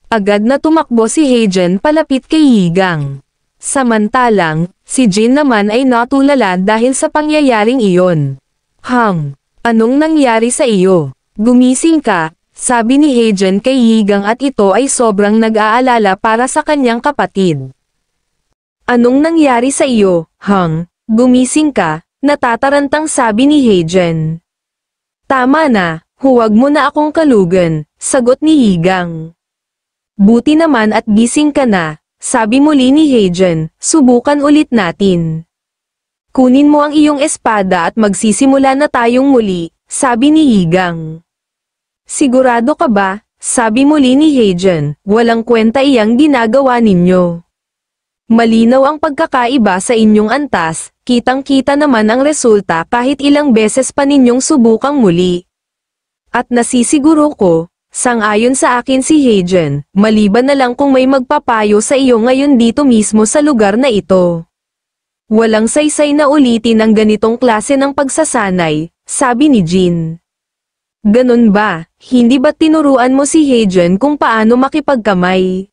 Agad na tumakbo si Heijen palapit kay Higang. Samantalang, si Jin naman ay natulala dahil sa pangyayaring iyon. Hang, anong nangyari sa iyo? Gumising ka. Sabi ni Heijen kay Higang at ito ay sobrang nag-aalala para sa kanyang kapatid. Anong nangyari sa iyo, Hang? Gumising ka, natatarantang sabi ni Heijen. Tama na, huwag mo na akong kalugan, sagot ni Higang. Buti naman at gising ka na, sabi muli ni Heijen, subukan ulit natin. Kunin mo ang iyong espada at magsisimula na tayong muli, sabi ni Higang. Sigurado ka ba? Sabi muli ni Heijen, walang kwenta iyang ginagawa ninyo. Malinaw ang pagkakaiba sa inyong antas, kitang-kita naman ang resulta kahit ilang beses pa ninyong subukang muli. At nasisiguro ko, sang-ayon sa akin si Heijen, maliban na lang kung may magpapayo sa iyo ngayon dito mismo sa lugar na ito. Walang saysay na ulitin ang ganitong klase ng pagsasanay, sabi ni Jin. Ganun ba, hindi ba tinuruan mo si Heijen kung paano makipagkamay?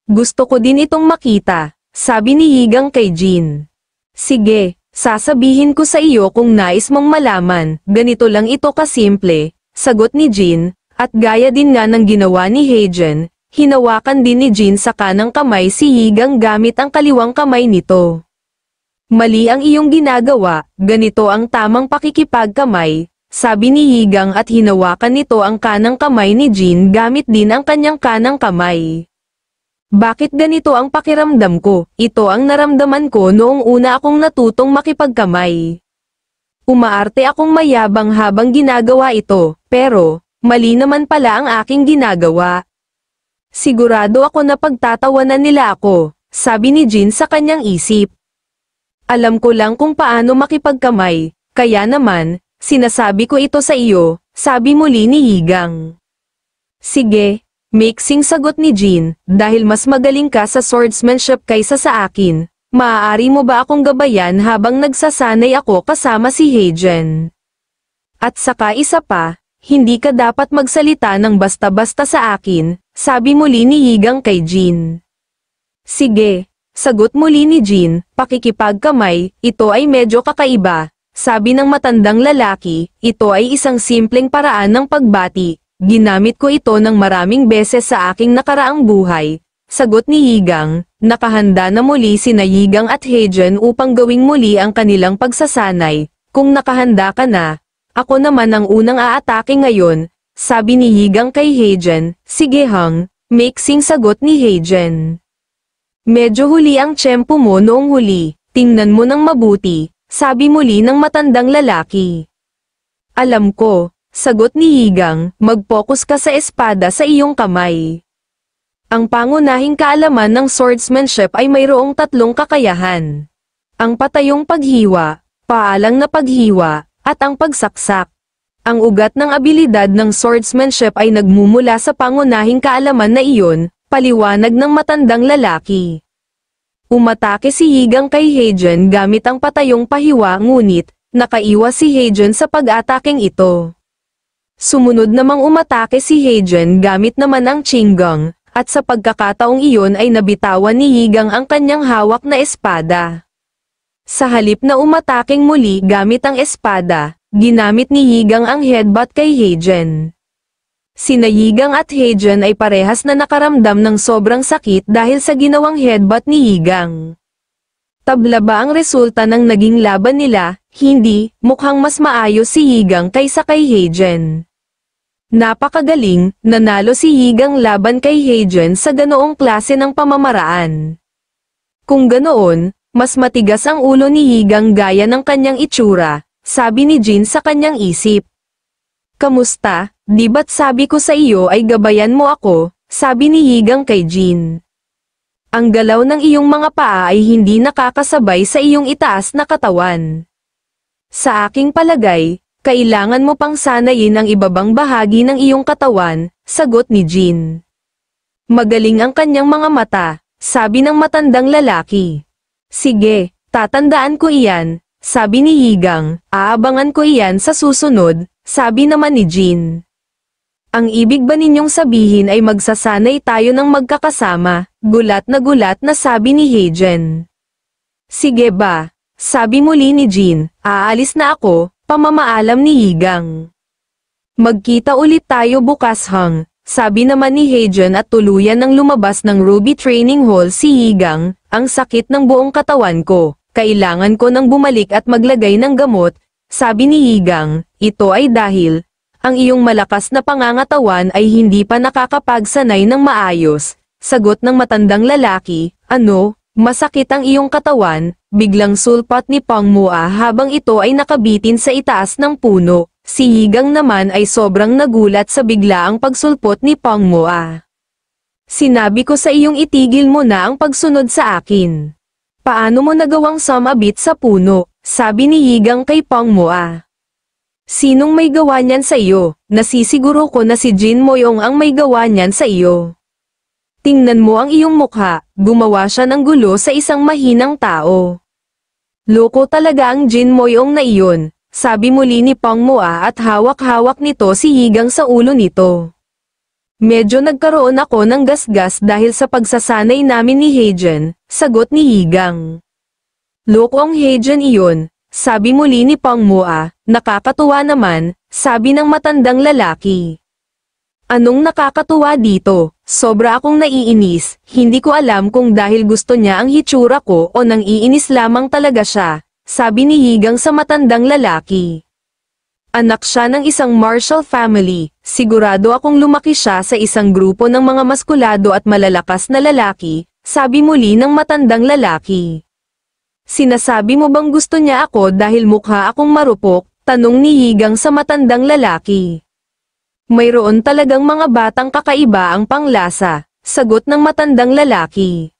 Gusto ko din itong makita, sabi ni Higang kay Jin. Sige, sasabihin ko sa iyo kung nais mong malaman, ganito lang ito kasimple, sagot ni Jin, at gaya din nga ng ginawa ni Heijen, hinawakan din ni Jin sa kanang kamay si Higang gamit ang kaliwang kamay nito. Mali ang iyong ginagawa, ganito ang tamang pakikipagkamay, sabi ni Higang at hinawakan nito ang kanang kamay ni Jin gamit din ang kanyang kanang kamay. Bakit ganito ang pakiramdam ko? Ito ang naramdaman ko noong una akong natutong makipagkamay. Umaarte akong mayabang habang ginagawa ito, pero, mali naman pala ang aking ginagawa. Sigurado ako na pagtatawanan nila ako, sabi ni Jin sa kanyang isip. Alam ko lang kung paano makipagkamay, kaya naman, sinasabi ko ito sa iyo, sabi muli ni Higang. Sige, mixing sagot ni Jin, dahil mas magaling ka sa swordsmanship kaysa sa akin, maaari mo ba akong gabayan habang nagsasanay ako kasama si Heijen? At saka isa pa, hindi ka dapat magsalita ng basta-basta sa akin, sabi muli ni Higang kay Jin. Sige, sagot muli ni Jin, pakikipagkamay, ito ay medyo kakaiba. Sabi ng matandang lalaki, ito ay isang simpleng paraan ng pagbati, ginamit ko ito ng maraming beses sa aking nakaraang buhay. Sagot ni Higang, nakahanda na muli sina Higang at Heijen upang gawing muli ang kanilang pagsasanay. Kung nakahanda ka na, ako naman ang unang aatake ngayon, sabi ni Higang kay Heijen. Sige Hang, mixing sagot ni Heijen. Medyo huli ang tiyempo mo noong huli, tingnan mo ng mabuti. Sabi muli ng matandang lalaki. Alam ko, sagot ni Higang, mag-focus ka sa espada sa iyong kamay. Ang pangunahing kaalaman ng swordsmanship ay mayroong tatlong kakayahan. Ang patayong paghiwa, paalang na paghiwa, at ang pagsaksak. Ang ugat ng abilidad ng swordsmanship ay nagmumula sa pangunahing kaalaman na iyon, paliwanag ng matandang lalaki. Umatake si Higang kay Heijen gamit ang patayong pahiwa ngunit, nakaiwas si Heijen sa pag-ataking ito. Sumunod namang umatake si Heijen gamit naman ang Qinggang, at sa pagkakataong iyon ay nabitawan ni Higang ang kanyang hawak na espada. Sa halip na umataking muli gamit ang espada, ginamit ni Higang ang headbutt kay Heijen. Sina Higang at Heijen ay parehas na nakaramdam ng sobrang sakit dahil sa ginawang headbutt ni Higang. Tabla ba ang resulta ng naging laban nila? Hindi, mukhang mas maayos si Higang kaysa kay Heijen. Napakagaling, nanalo si Higang laban kay Heijen sa ganoong klase ng pamamaraan. Kung ganoon, mas matigas ang ulo ni Higang gaya ng kanyang itsura, sabi ni Jin sa kanyang isip. Kamusta, di ba't sabi ko sa iyo ay gabayan mo ako, sabi ni Higang kay Jin. Ang galaw ng iyong mga paa ay hindi nakakasabay sa iyong itaas na katawan. Sa aking palagay, kailangan mo pang sanayin ang ibabang bahagi ng iyong katawan, sagot ni Jin. Magaling ang kanyang mga mata, sabi ng matandang lalaki. Sige, tatandaan ko iyan, sabi ni Higang, aabangan ko iyan sa susunod, sabi naman ni Jin. Ang ibig ba ninyong sabihin ay magsasanay tayo ng magkakasama, gulat na sabi ni Heijen. Sige ba, sabi muli ni Jin, aalis na ako, pamamaalam ni Higang. Magkita ulit tayo bukas hang, sabi naman ni Heijen at tuluyan ng lumabas ng Ruby Training Hall si Higang, ang sakit ng buong katawan ko, kailangan ko nang bumalik at maglagay ng gamot, sabi ni Higang, ito ay dahil, ang iyong malakas na pangangatawan ay hindi pa nakakapagsanay ng maayos, sagot ng matandang lalaki, ano, masakit ang iyong katawan, biglang sulpat ni Pangmoa habang ito ay nakabitin sa itaas ng puno, si Higang naman ay sobrang nagulat sa biglaang pagsulpot ni Pangmoa. Sinabi ko sa iyong itigil mo na ang pagsunod sa akin. Paano mo nagawang sumabit sa puno, sabi ni Higang kay Pangmoa. Sinong may gawa niyan sa iyo? Nasisiguro ko na si Jin Moyong ang may gawa niyan sa iyo. Tingnan mo ang iyong mukha, gumawa siya ng gulo sa isang mahinang tao. Loko talaga ang Jin Moyong na iyon, sabi muli ni Pangmoa at hawak-hawak nito si Higang sa ulo nito. Medyo nagkaroon ako ng gasgas dahil sa pagsasanay namin ni Heijen, sagot ni Higang. Loko ang Heijen iyon, sabi muli ni Pangmoa, nakakatuwa naman, sabi ng matandang lalaki. Anong nakakatuwa dito? Sobra akong naiinis, hindi ko alam kung dahil gusto niya ang hitsura ko o nang iinis lamang talaga siya, sabi ni Higang sa matandang lalaki. Anak siya ng isang martial family, sigurado akong lumaki siya sa isang grupo ng mga maskulado at malalakas na lalaki, sabi muli ng matandang lalaki. Sinasabi mo bang gusto niya ako dahil mukha akong marupok? Tanong ni Higang sa matandang lalaki. Mayroon talagang mga batang kakaiba ang panglasa, sagot ng matandang lalaki.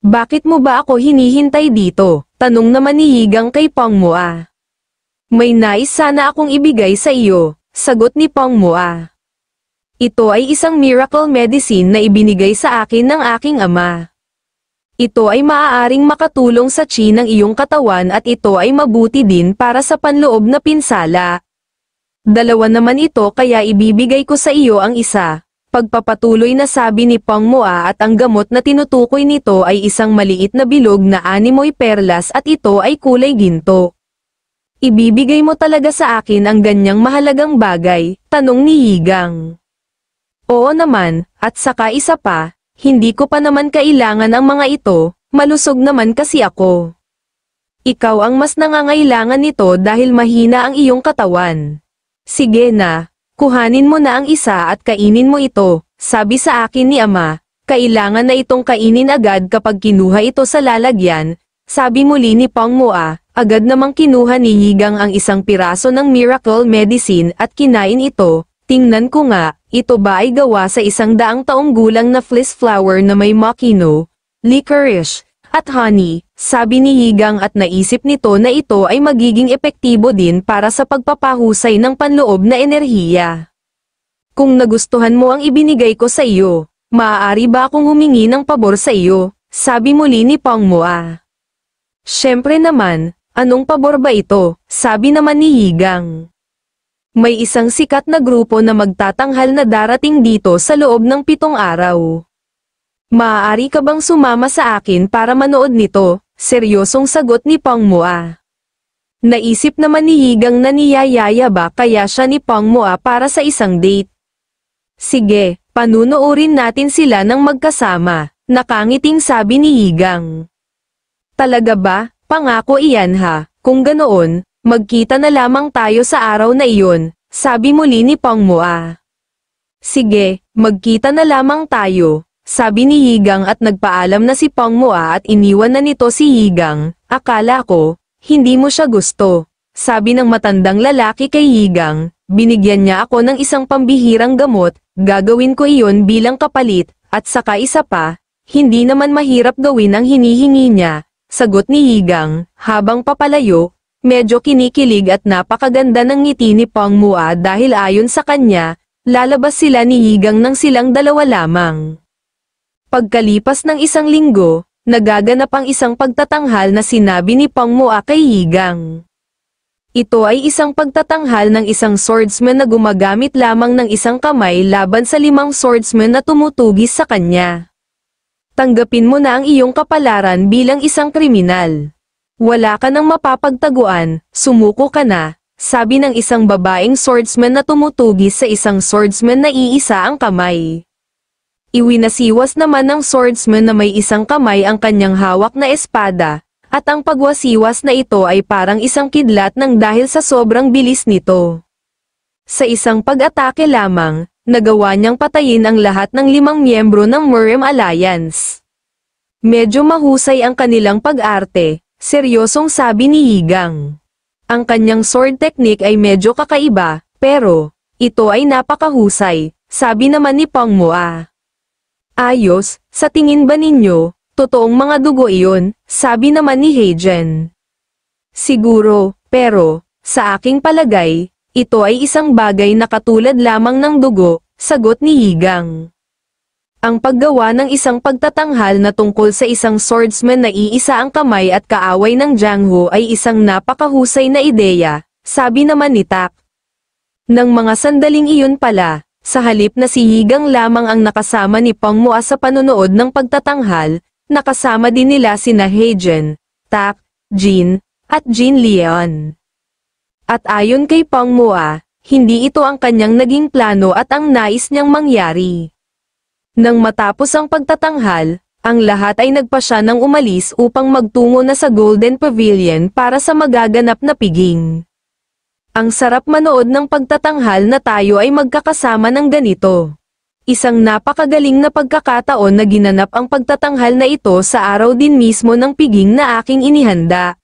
Bakit mo ba ako hinihintay dito? Tanong naman ni Higang kay Pangmoa. May nais sana akong ibigay sa iyo, sagot ni Pangmoa. Ito ay isang miracle medicine na ibinigay sa akin ng aking ama. Ito ay maaaring makatulong sa chi ng iyong katawan at ito ay mabuti din para sa panloob na pinsala. Dalawa naman ito kaya ibibigay ko sa iyo ang isa. Pagpapatuloy na sabi ni Pangmoa at ang gamot na tinutukoy nito ay isang maliit na bilog na animoy perlas at ito ay kulay ginto. Ibibigay mo talaga sa akin ang ganyang mahalagang bagay? Tanong ni Higang. Oo naman, at saka isa pa, hindi ko pa naman kailangan ang mga ito, malusog naman kasi ako. Ikaw ang mas nangangailangan nito dahil mahina ang iyong katawan. Sige na, kuhanin mo na ang isa at kainin mo ito, sabi sa akin ni ama, kailangan na itong kainin agad kapag kinuha ito sa lalagyan, sabi muli ni Pangmoa. Agad namang kinuha ni Higang ang isang piraso ng miracle medicine at kinain ito, tingnan ko nga, ito ba ay gawa sa 100 taong gulang na fleece flower na may makino, licorice, At honey, sabi ni Higang at naisip nito na ito ay magiging epektibo din para sa pagpapahusay ng panloob na enerhiya. Kung nagustuhan mo ang ibinigay ko sa iyo, maaari ba akong humingi ng pabor sa iyo? Sabi muli ni Pangmoa. Siyempre naman, anong pabor ba ito? Sabi naman ni Higang. May isang sikat na grupo na magtatanghal na darating dito sa loob ng 7 araw. Maaari ka bang sumama sa akin para manood nito? Seryosong sagot ni Pangmoa. Naisip naman ni Higang na niyayaya ba kaya siya ni Pangmoa para sa isang date. Sige, panunuorin natin sila ng magkasama, nakangiting sabi ni Higang. Talaga ba? Pangako iyan ha, kung ganoon, magkita na lamang tayo sa araw na iyon, sabi muli ni Pangmoa. Sige, magkita na lamang tayo. Sabi ni Higang at nagpaalam na si Pangmoa at iniwan na nito si Higang. Akala ko, hindi mo siya gusto. Sabi ng matandang lalaki kay Higang, binigyan niya ako ng isang pambihirang gamot, gagawin ko iyon bilang kapalit, at saka isa pa, hindi naman mahirap gawin ang hinihingi niya. Sagot ni Higang, habang papalayo, medyo kinikilig at napakaganda ng ngiti ni Pangmoa dahil ayon sa kanya, lalabas sila ni Higang nang silang dalawa lamang. Pagkalipas ng isang linggo, nagaganap ang isang pagtatanghal na sinabi ni Pangmoa kay Higang. Ito ay isang pagtatanghal ng isang swordsman na gumagamit lamang ng isang kamay laban sa 5 swordsman na tumutugis sa kanya. Tanggapin mo na ang iyong kapalaran bilang isang kriminal. Wala ka nang mapapagtaguan, sumuko ka na, sabi ng isang babaeng swordsman na tumutugis sa isang swordsman na iisa ang kamay. Iwinasiwas naman ng swordsman na may isang kamay ang kanyang hawak na espada, at ang pagwasiwas na ito ay parang isang kidlat ng dahil sa sobrang bilis nito. Sa isang pag-atake lamang, nagawa niyang patayin ang lahat ng 5 miyembro ng Murem Alliance. Medyo mahusay ang kanilang pag-arte, seryosong sabi ni Higang. Ang kanyang sword technique ay medyo kakaiba, pero, ito ay napakahusay, sabi naman ni Pangmoa. Ayos, sa tingin ba ninyo, totoong mga dugo iyon, sabi naman ni Heijen. Siguro, pero, sa aking palagay, ito ay isang bagay na katulad lamang ng dugo, sagot ni Higang. Ang paggawa ng isang pagtatanghal na tungkol sa isang swordsman na iisa ang kamay at kaaway ng Jianghu ay isang napakahusay na ideya, sabi naman ni Tak. Nang mga sandaling iyon pala, sa halip na si Higang lamang ang nakasama ni Pangmoa sa panonood ng pagtatanghal, nakasama din nila sina Heijen, Tak, Jin, at Jin Leon. At ayon kay Pangmoa, hindi ito ang kanyang naging plano at ang nais niyang mangyari. Nang matapos ang pagtatanghal, ang lahat ay nagpasya ng umalis upang magtungo na sa Golden Pavilion para sa magaganap na piging. Ang sarap manood ng pagtatanghal na tayo ay magkakasama ng ganito. Isang napakagaling na pagkakataon na ginanap ang pagtatanghal na ito sa araw din mismo ng piging na aking inihanda.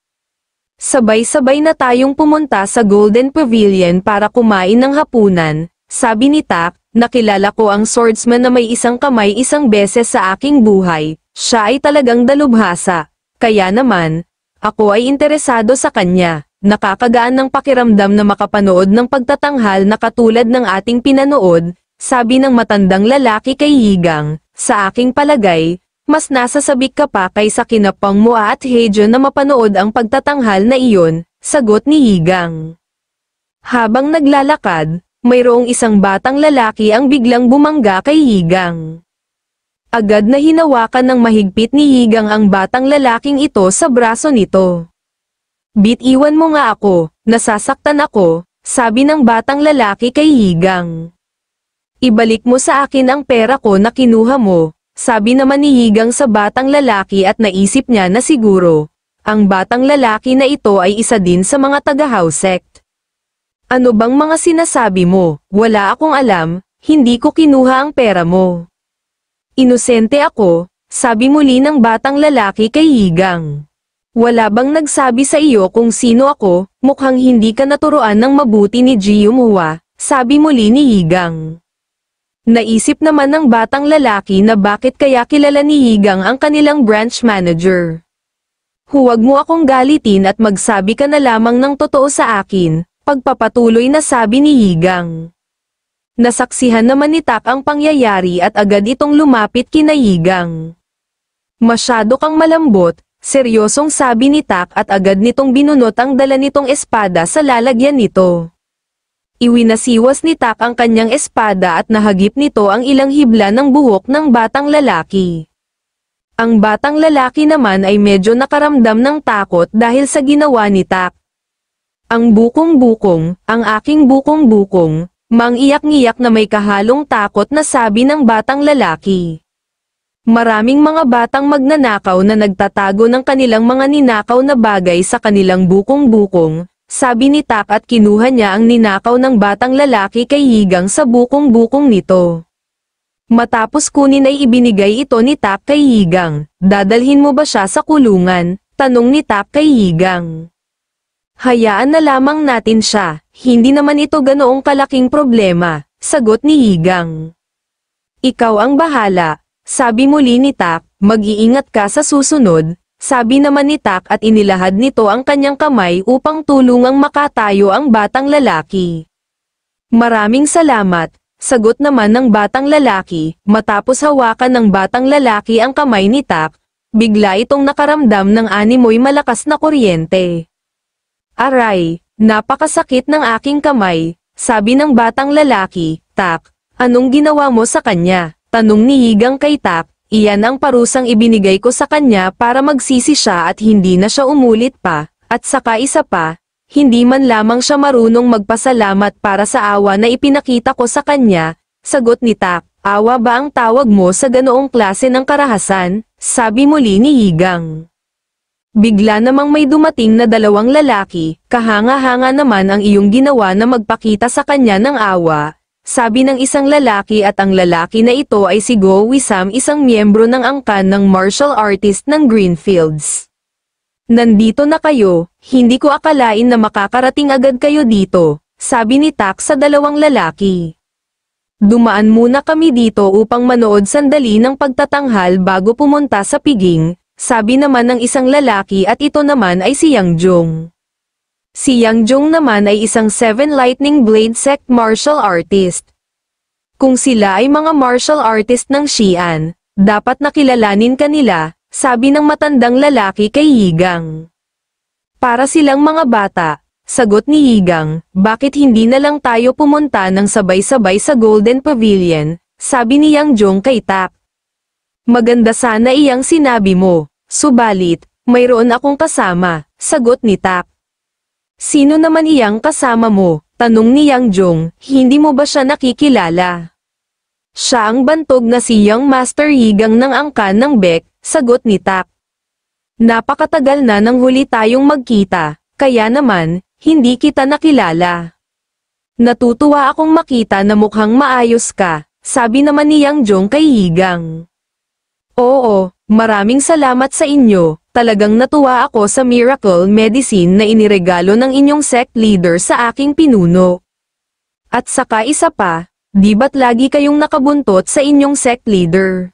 Sabay-sabay na tayong pumunta sa Golden Pavilion para kumain ng hapunan, sabi ni Tak, nakilala ko ang swordsman na may isang kamay isang beses sa aking buhay, siya ay talagang dalubhasa, kaya naman, ako ay interesado sa kanya. Nakakagaan ng pakiramdam na makapanood ng pagtatanghal na katulad ng ating pinanood, sabi ng matandang lalaki kay Higang, sa aking palagay, mas nasasabik ka pa kaysa kina Pangmoa at Heijen na mapanood ang pagtatanghal na iyon, sagot ni Higang. Habang naglalakad, mayroong isang batang lalaki ang biglang bumangga kay Higang. Agad na hinawakan ng mahigpit ni Higang ang batang lalaking ito sa braso nito. Bitiwan mo nga ako, nasasaktan ako, sabi ng batang lalaki kay Higang. Ibalik mo sa akin ang pera ko na kinuha mo, sabi naman ni Higang sa batang lalaki at naisip niya na siguro, ang batang lalaki na ito ay isa din sa mga taga-house sect. Ano bang mga sinasabi mo? Wala akong alam, hindi ko kinuha ang pera mo. Inosente ako, sabi muli ng batang lalaki kay Higang. Wala bang nagsabi sa iyo kung sino ako, mukhang hindi ka naturuan ng mabuti ni Jium Hua, sabi muli ni Higang. Naisip naman ng batang lalaki na bakit kaya kilala ni Yigang ang kanilang branch manager. Huwag mo akong galitin at magsabi ka na lamang ng totoo sa akin, pagpapatuloy na sabi ni Yigang. Nasaksihan naman ni Tak ang pangyayari at agad itong lumapit kina Yigang. Masyado kang malambot, seryosong sabi ni Tak at agad nitong binunot ang dala nitong espada sa lalagyan nito. Iwinasiwas ni Tak ang kanyang espada at nahagip nito ang ilang hibla ng buhok ng batang lalaki. Ang batang lalaki naman ay medyo nakaramdam ng takot dahil sa ginawa ni Tak. Ang bukong-bukong, ang aking bukong-bukong, mangiyak-ngiyak na may kahalong takot na sabi ng batang lalaki. Maraming mga batang magnanakaw na nagtatago ng kanilang mga ninakaw na bagay sa kanilang bukong-bukong, sabi ni Tak at kinuha niya ang ninakaw ng batang lalaki kay Yigang sa bukong-bukong nito. Matapos kunin ay ibinigay ito ni Tak kay Yigang. Dadalhin mo ba siya sa kulungan? Tanong ni Tak kay Yigang. Hayaan na lamang natin siya, hindi naman ito ganoong kalaking problema, sagot ni Yigang. Ikaw ang bahala, sabi muli ni Tak, mag-iingat ka sa susunod. Sabi naman ni Tak at inilahad nito ang kanyang kamay upang tulungang makatayo ang batang lalaki. Maraming salamat, sagot naman ng batang lalaki, matapos hawakan ng batang lalaki ang kamay ni Tak, bigla itong nakaramdam ng animoy malakas na kuryente. Aray, napakasakit ng aking kamay, sabi ng batang lalaki. Tak, anong ginawa mo sa kanya? Tanong ni Yigang kay Tak. Iyan ang parusang ibinigay ko sa kanya para magsisi siya at hindi na siya umulit pa, at saka isa pa, hindi man lamang siya marunong magpasalamat para sa awa na ipinakita ko sa kanya, sagot ni Tak. Awa ba ang tawag mo sa ganoong klase ng karahasan? Sabi muli ni Yigang. Bigla namang may dumating na dalawang lalaki, kahanga-hanga naman ang iyong ginawa na magpakita sa kanya ng awa. Sabi ng isang lalaki at ang lalaki na ito ay si Go Wisam, isang miyembro ng angkan ng martial artist ng Greenfields. Nandito na kayo, hindi ko akalain na makakarating agad kayo dito, sabi ni Tak sa dalawang lalaki. Dumaan muna kami dito upang manood sandali ng pagtatanghal bago pumunta sa piging, sabi naman ng isang lalaki at ito naman ay si Yang Jong. Si Yang Jong naman ay isang Seven Lightning Blade Sect martial artist. Kung sila ay mga martial artist ng Xi'an, dapat nakilalanin kanila, sabi ng matandang lalaki kay Yigang. Para silang mga bata, sagot ni Yigang, bakit hindi na lang tayo pumunta ng sabay-sabay sa Golden Pavilion, sabi ni Yang Jong kay Tak. Maganda sana iyang sinabi mo, subalit, mayroon akong kasama, sagot ni Tak. Sino naman iyang kasama mo? Tanong ni Yang Jong, hindi mo ba siya nakikilala? Siya ang bantog na si Young Master Yigang ng angkan ng Bek, sagot ni Tak. Napakatagal na nang huli tayong magkita, kaya naman, hindi kita nakilala. Natutuwa akong makita na mukhang maayos ka, sabi naman ni Yang Jong kay Yigang. Oo, maraming salamat sa inyo. Talagang natuwa ako sa miracle medicine na iniregalo ng inyong sect leader sa aking pinuno. At saka isa pa, di ba't lagi kayong nakabuntot sa inyong sect leader?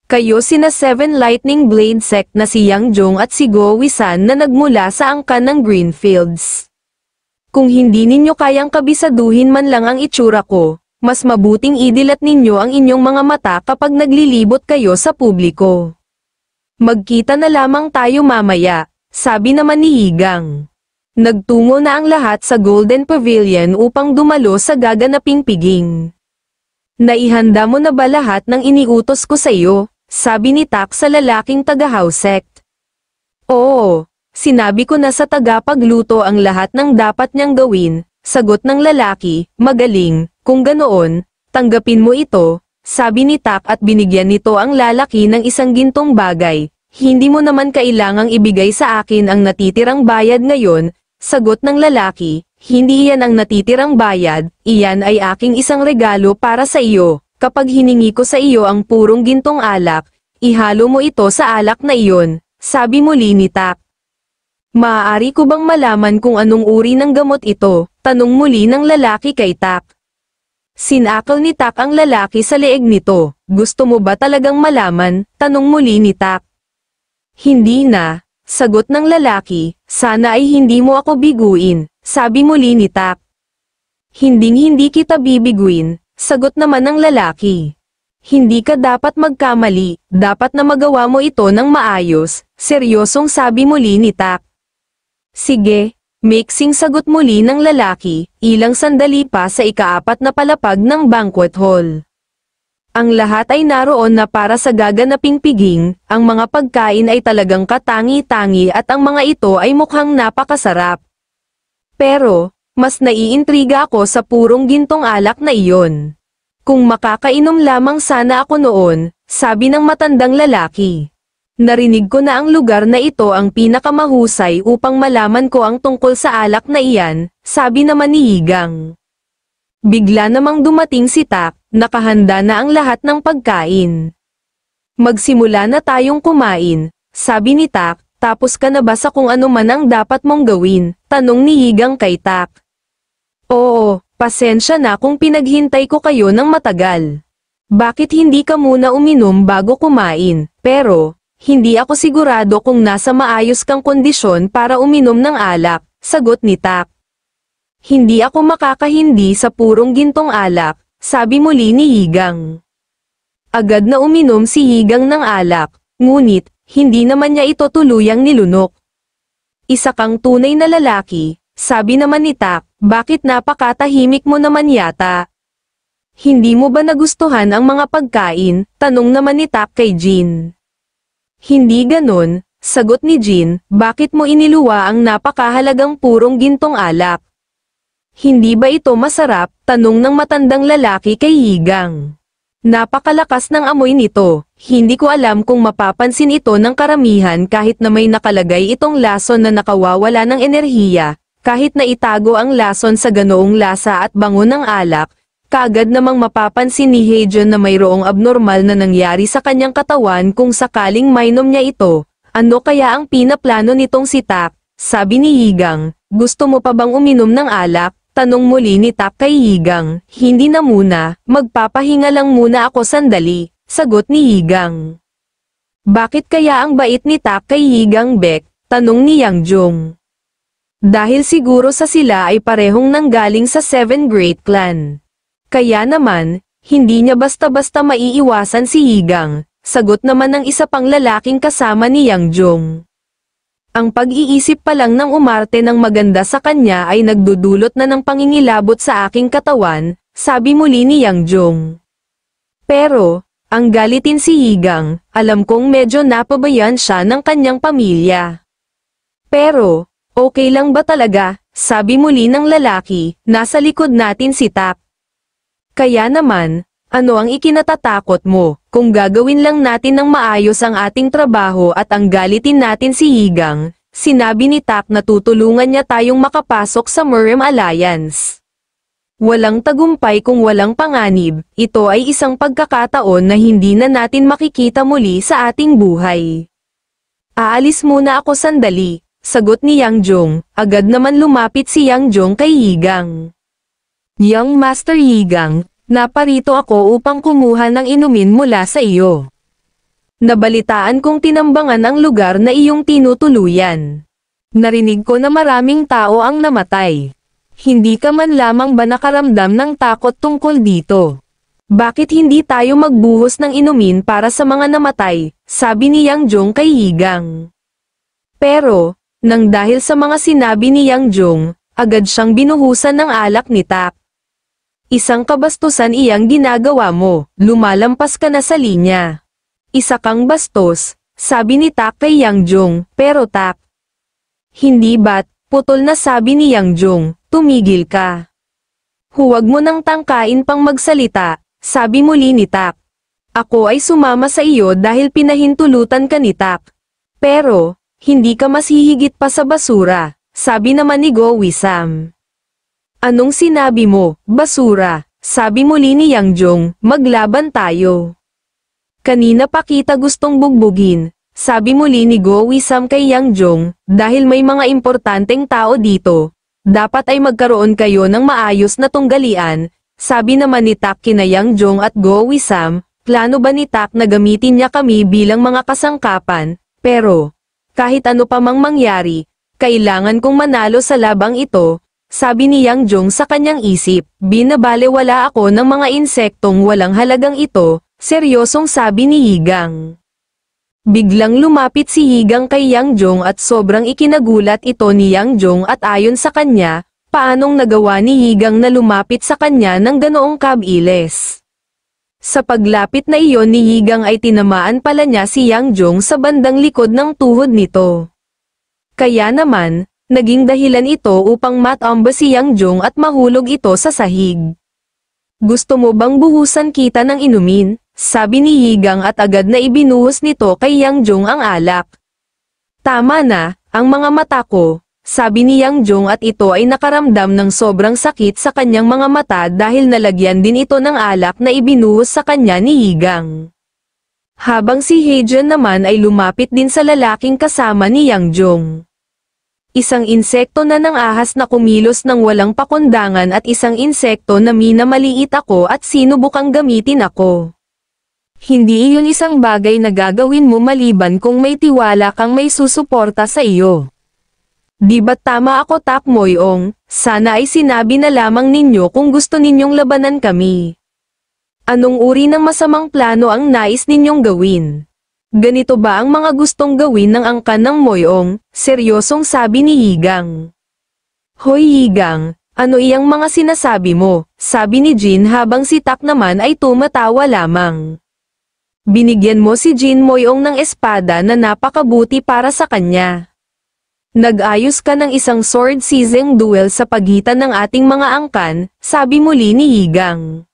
Kayo sina Seven Lightning Blade Sect na si Yang Jong at si Go Wisan na nagmula sa angkan ng Greenfields. Kung hindi ninyo kayang kabisaduhin man lang ang itsura ko, mas mabuting idilat ninyo ang inyong mga mata kapag naglilibot kayo sa publiko. Magkita na lamang tayo mamaya, sabi naman ni Yigang. Nagtungo na ang lahat sa Golden Pavilion upang dumalo sa gaganaping piging. Naihanda mo na ba lahat ng iniutos ko sa iyo? Sabi ni Tak sa lalaking taga-house sect. Oo, sinabi ko na sa tagapagluto ang lahat ng dapat niyang gawin, sagot ng lalaki, magaling, kung ganoon, tanggapin mo ito. Sabi ni Tak at binigyan nito ang lalaki ng isang gintong bagay. Hindi mo naman kailangang ibigay sa akin ang natitirang bayad ngayon, sagot ng lalaki. Hindi iyan ang natitirang bayad, iyan ay aking isang regalo para sa iyo. Kapag hiningi ko sa iyo ang purong gintong alak, ihalo mo ito sa alak na iyon, sabi muli ni Tak. Maaari ko bang malaman kung anong uri ng gamot ito? Tanong muli ng lalaki kay Tak. Sinakal ni Tak ang lalaki sa leeg nito. Gusto mo ba talagang malaman? Tanong muli ni Tak. Hindi na, sagot ng lalaki, sana ay hindi mo ako biguin, sabi muli ni Tak. Hindi kita bibiguin, sagot naman ng lalaki. Hindi ka dapat magkamali, dapat na magawa mo ito ng maayos, seryosong sabi muli ni Tak. Sige, mixing sagot muli ng lalaki, ilang sandali pa sa ikaapat na palapag ng banquet hall. Ang lahat ay naroon na para sa gaganaping piging, ang mga pagkain ay talagang katangi-tangi at ang mga ito ay mukhang napakasarap. Pero, mas naiintriga ako sa purong gintong alak na iyon. Kung makakainom lamang sana ako noon, sabi ng matandang lalaki. Narinig ko na ang lugar na ito ang pinakamahusay upang malaman ko ang tungkol sa alak na iyan, sabi naman ni Higang. Bigla namang dumating si Tak, nakahanda na ang lahat ng pagkain. Magsimula na tayong kumain, sabi ni Tak, tapos ka na ba sa kung ano man ang dapat mong gawin, tanong ni Higang kay Tak. Oo, pasensya na kung pinaghintay ko kayo ng matagal. Bakit hindi ka muna uminom bago kumain, pero, hindi ako sigurado kung nasa maayos kang kondisyon para uminom ng alak, sagot ni Tak. Hindi ako makakahindi sa purong gintong alak, sabi muli ni Higang. Agad na uminom si Higang ng alak, ngunit, hindi naman niya ito tuluyang nilunok. Isa kang tunay na lalaki, sabi naman ni Tak, bakit napakatahimik mo naman yata? Hindi mo ba nagustuhan ang mga pagkain? Tanong naman ni Tak kay Jin. Hindi ganon, sagot ni Jin, bakit mo iniluwa ang napakahalagang purong gintong alak? Hindi ba ito masarap? Tanong ng matandang lalaki kay Higang. Napakalakas ng amoy nito, hindi ko alam kung mapapansin ito ng karamihan kahit na may nakalagay itong lason na nakawawala ng enerhiya, kahit na itago ang lason sa ganoong lasa at bango ng alak, kaagad namang mapapansin ni Hejon na mayroong abnormal na nangyari sa kanyang katawan kung sakaling mainom niya ito. Ano kaya ang pinaplano nitong si Tak? Sabi ni Higang, gusto mo pa bang uminom ng alak? Tanong muli ni Tak kay Higang, hindi na muna, magpapahinga lang muna ako sandali, sagot ni Higang. Bakit kaya ang bait ni Tak kay Higang Bek? Tanong ni Yang Jong. Dahil siguro sa sila ay parehong nanggaling sa 7 Great Clan. Kaya naman, hindi niya basta-basta maiiwasan si Higang, sagot naman ng isa pang lalaking kasama ni Yang Jong. Ang pag-iisip pa lang ng umarte ng maganda sa kanya ay nagdudulot na ng pangingilabot sa aking katawan, sabi muli ni Yang Jong. Pero, ang galitin si Higang, alam kong medyo napabayan siya ng kanyang pamilya. Pero, okay lang ba talaga, sabi muli ng lalaki, nasa likod natin si Tak. Kaya naman, ano ang ikinatatakot mo, kung gagawin lang natin ng maayos ang ating trabaho at ang galitin natin si Higang, sinabi ni Tak na tutulungan niya tayong makapasok sa Murem Alliance. Walang tagumpay kung walang panganib, ito ay isang pagkakataon na hindi na natin makikita muli sa ating buhay. Aalis muna ako sandali, sagot ni Yang Jong, agad naman lumapit si Yang Jong kay Higang. Young Master Higang, naparito ako upang kumuha ng inumin mula sa iyo. Nabalitaan kong tinambangan ang lugar na iyong tinutuluyan. Narinig ko na maraming tao ang namatay. Hindi ka man lamang ba nakaramdam ng takot tungkol dito? Bakit hindi tayo magbuhos ng inumin para sa mga namatay, sabi ni Yang Jong kay Higang. Pero, nang dahil sa mga sinabi ni Yang Jong, agad siyang binuhusan ng alak ni Tak. Isang kabastusan iyang ginagawa mo, lumalampas ka na sa linya. Isa kang bastos, sabi ni Tak kay Yang Jong, pero Tak. Hindi ba't, putol na sabi ni Yang Jong, tumigil ka. Huwag mo nang tangkain pang magsalita, sabi muli ni Tak. Ako ay sumama sa iyo dahil pinahintulutan ka ni Tak. Pero, hindi ka mas hihigit pa sa basura, sabi naman ni Go Wisam. Anong sinabi mo, basura? Sabi muli ni Yang Jong, maglaban tayo. Kanina pa kita gustong bugbugin, sabi muli ni Go Wisam kay Yang Jong, dahil may mga importanteng tao dito. Dapat ay magkaroon kayo ng maayos na tunggalian, sabi naman ni Tak kina Yang Jong at Go Wisam, plano ba ni Tak na gamitin niya kami bilang mga kasangkapan, pero, kahit ano pa mang mangyari, kailangan kong manalo sa labang ito, sabi ni Yang Jong sa kanyang isip, binabalewala ako ng mga insektong walang halagang ito, seryosong sabi ni Higang. Biglang lumapit si Higang kay Yang Jong at sobrang ikinagulat ito ni Yang Jong at ayon sa kanya, paanong nagawa ni Higang na lumapit sa kanya ng ganoong kabilis. Sa paglapit na iyon ni Higang ay tinamaan pala niya si Yang Jong sa bandang likod ng tuhod nito. Kaya naman, naging dahilan ito upang matamba si Yang Jong at mahulog ito sa sahig. Gusto mo bang buhusan kita ng inumin? Sabi ni Higang at agad na ibinuhos nito kay Yang Jong ang alak. Tama na, ang mga mata ko, sabi ni Yang Jong at ito ay nakaramdam ng sobrang sakit sa kanyang mga mata dahil nalagyan din ito ng alak na ibinuhos sa kanya ni Higang. Habang si Heejun naman ay lumapit din sa lalaking kasama ni Yang Jong. Isang insekto na ng ahas na kumilos ng walang pakundangan at isang insekto na minamaliit ako at sinubukang gamitin ako. Hindi iyon isang bagay na gagawin mo maliban kung may tiwala kang may susuporta sa iyo. Di ba't tama ako Tak Moyong, sana ay sinabi na lamang ninyo kung gusto ninyong labanan kami. Anong uri ng masamang plano ang nais ninyong gawin? Ganito ba ang mga gustong gawin ng angkan ng Moyong? Seryosong sabi ni Higang. Hoy Higang, ano iyang mga sinasabi mo? Sabi ni Jin habang si Tak naman ay tumatawa lamang. Binigyan mo si Jin Moyong ng espada na napakabuti para sa kanya. Nag-ayos ka ng isang sword seizing duel sa pagitan ng ating mga angkan, sabi muli ni Higang.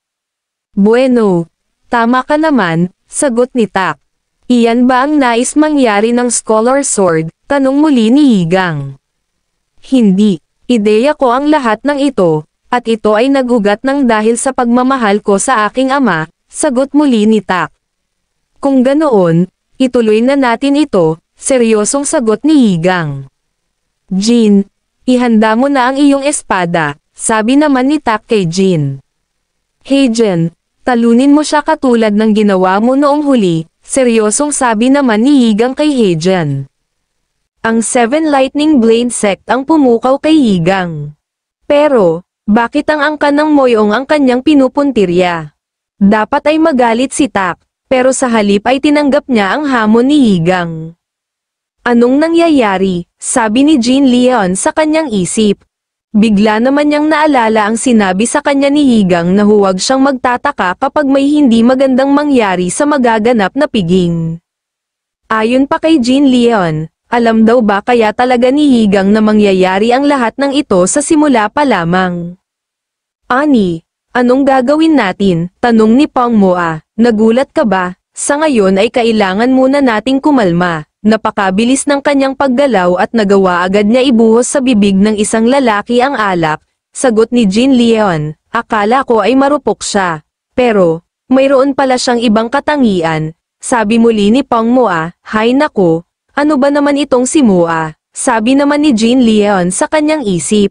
Bueno, tama ka naman, sagot ni Tak. Iyan ba ang nais mangyari ng Scholar Sword? Tanong muli ni Higang. Hindi, ideya ko ang lahat ng ito, at ito ay nagugat ng dahil sa pagmamahal ko sa aking ama, sagot muli ni Tak. Kung ganoon, ituloy na natin ito, seryosong sagot ni Higang. Jin, ihanda mo na ang iyong espada, sabi naman ni Tak kay Jin. Hey Jin, talunin mo siya katulad ng ginawa mo noong huli, seryosong sabi naman ni Higang kay Heejun. Ang Seven Lightning Blade Sect ang pumukaw kay Higang. Pero, bakit ang angkan ng Moyong ang kanyang pinupuntirya? Dapat ay magalit si Tak, pero sa halip ay tinanggap niya ang hamon ni Higang. Anong nangyayari? Sabi ni Jin Leon sa kanyang isip. Bigla naman niyang naalala ang sinabi sa kanya ni Higang na huwag siyang magtataka kapag may hindi magandang mangyari sa magaganap na piging. Ayon pa kay Jin Leon, alam daw ba kaya talaga ni Higang na mangyayari ang lahat ng ito sa simula pa lamang. Ani, anong gagawin natin? Tanong ni Pang Moa. Nagulat ka ba? Sa ngayon ay kailangan muna nating kumalma. Napakabilis ng kanyang paggalaw at nagawa agad niya ibuhos sa bibig ng isang lalaki ang alak, sagot ni Jin Leon, akala ko ay marupok siya. Pero, mayroon pala siyang ibang katangian, sabi muli ni Pang Moa, hay nako, ano ba naman itong si Moa? Sabi naman ni Jin Leon sa kanyang isip.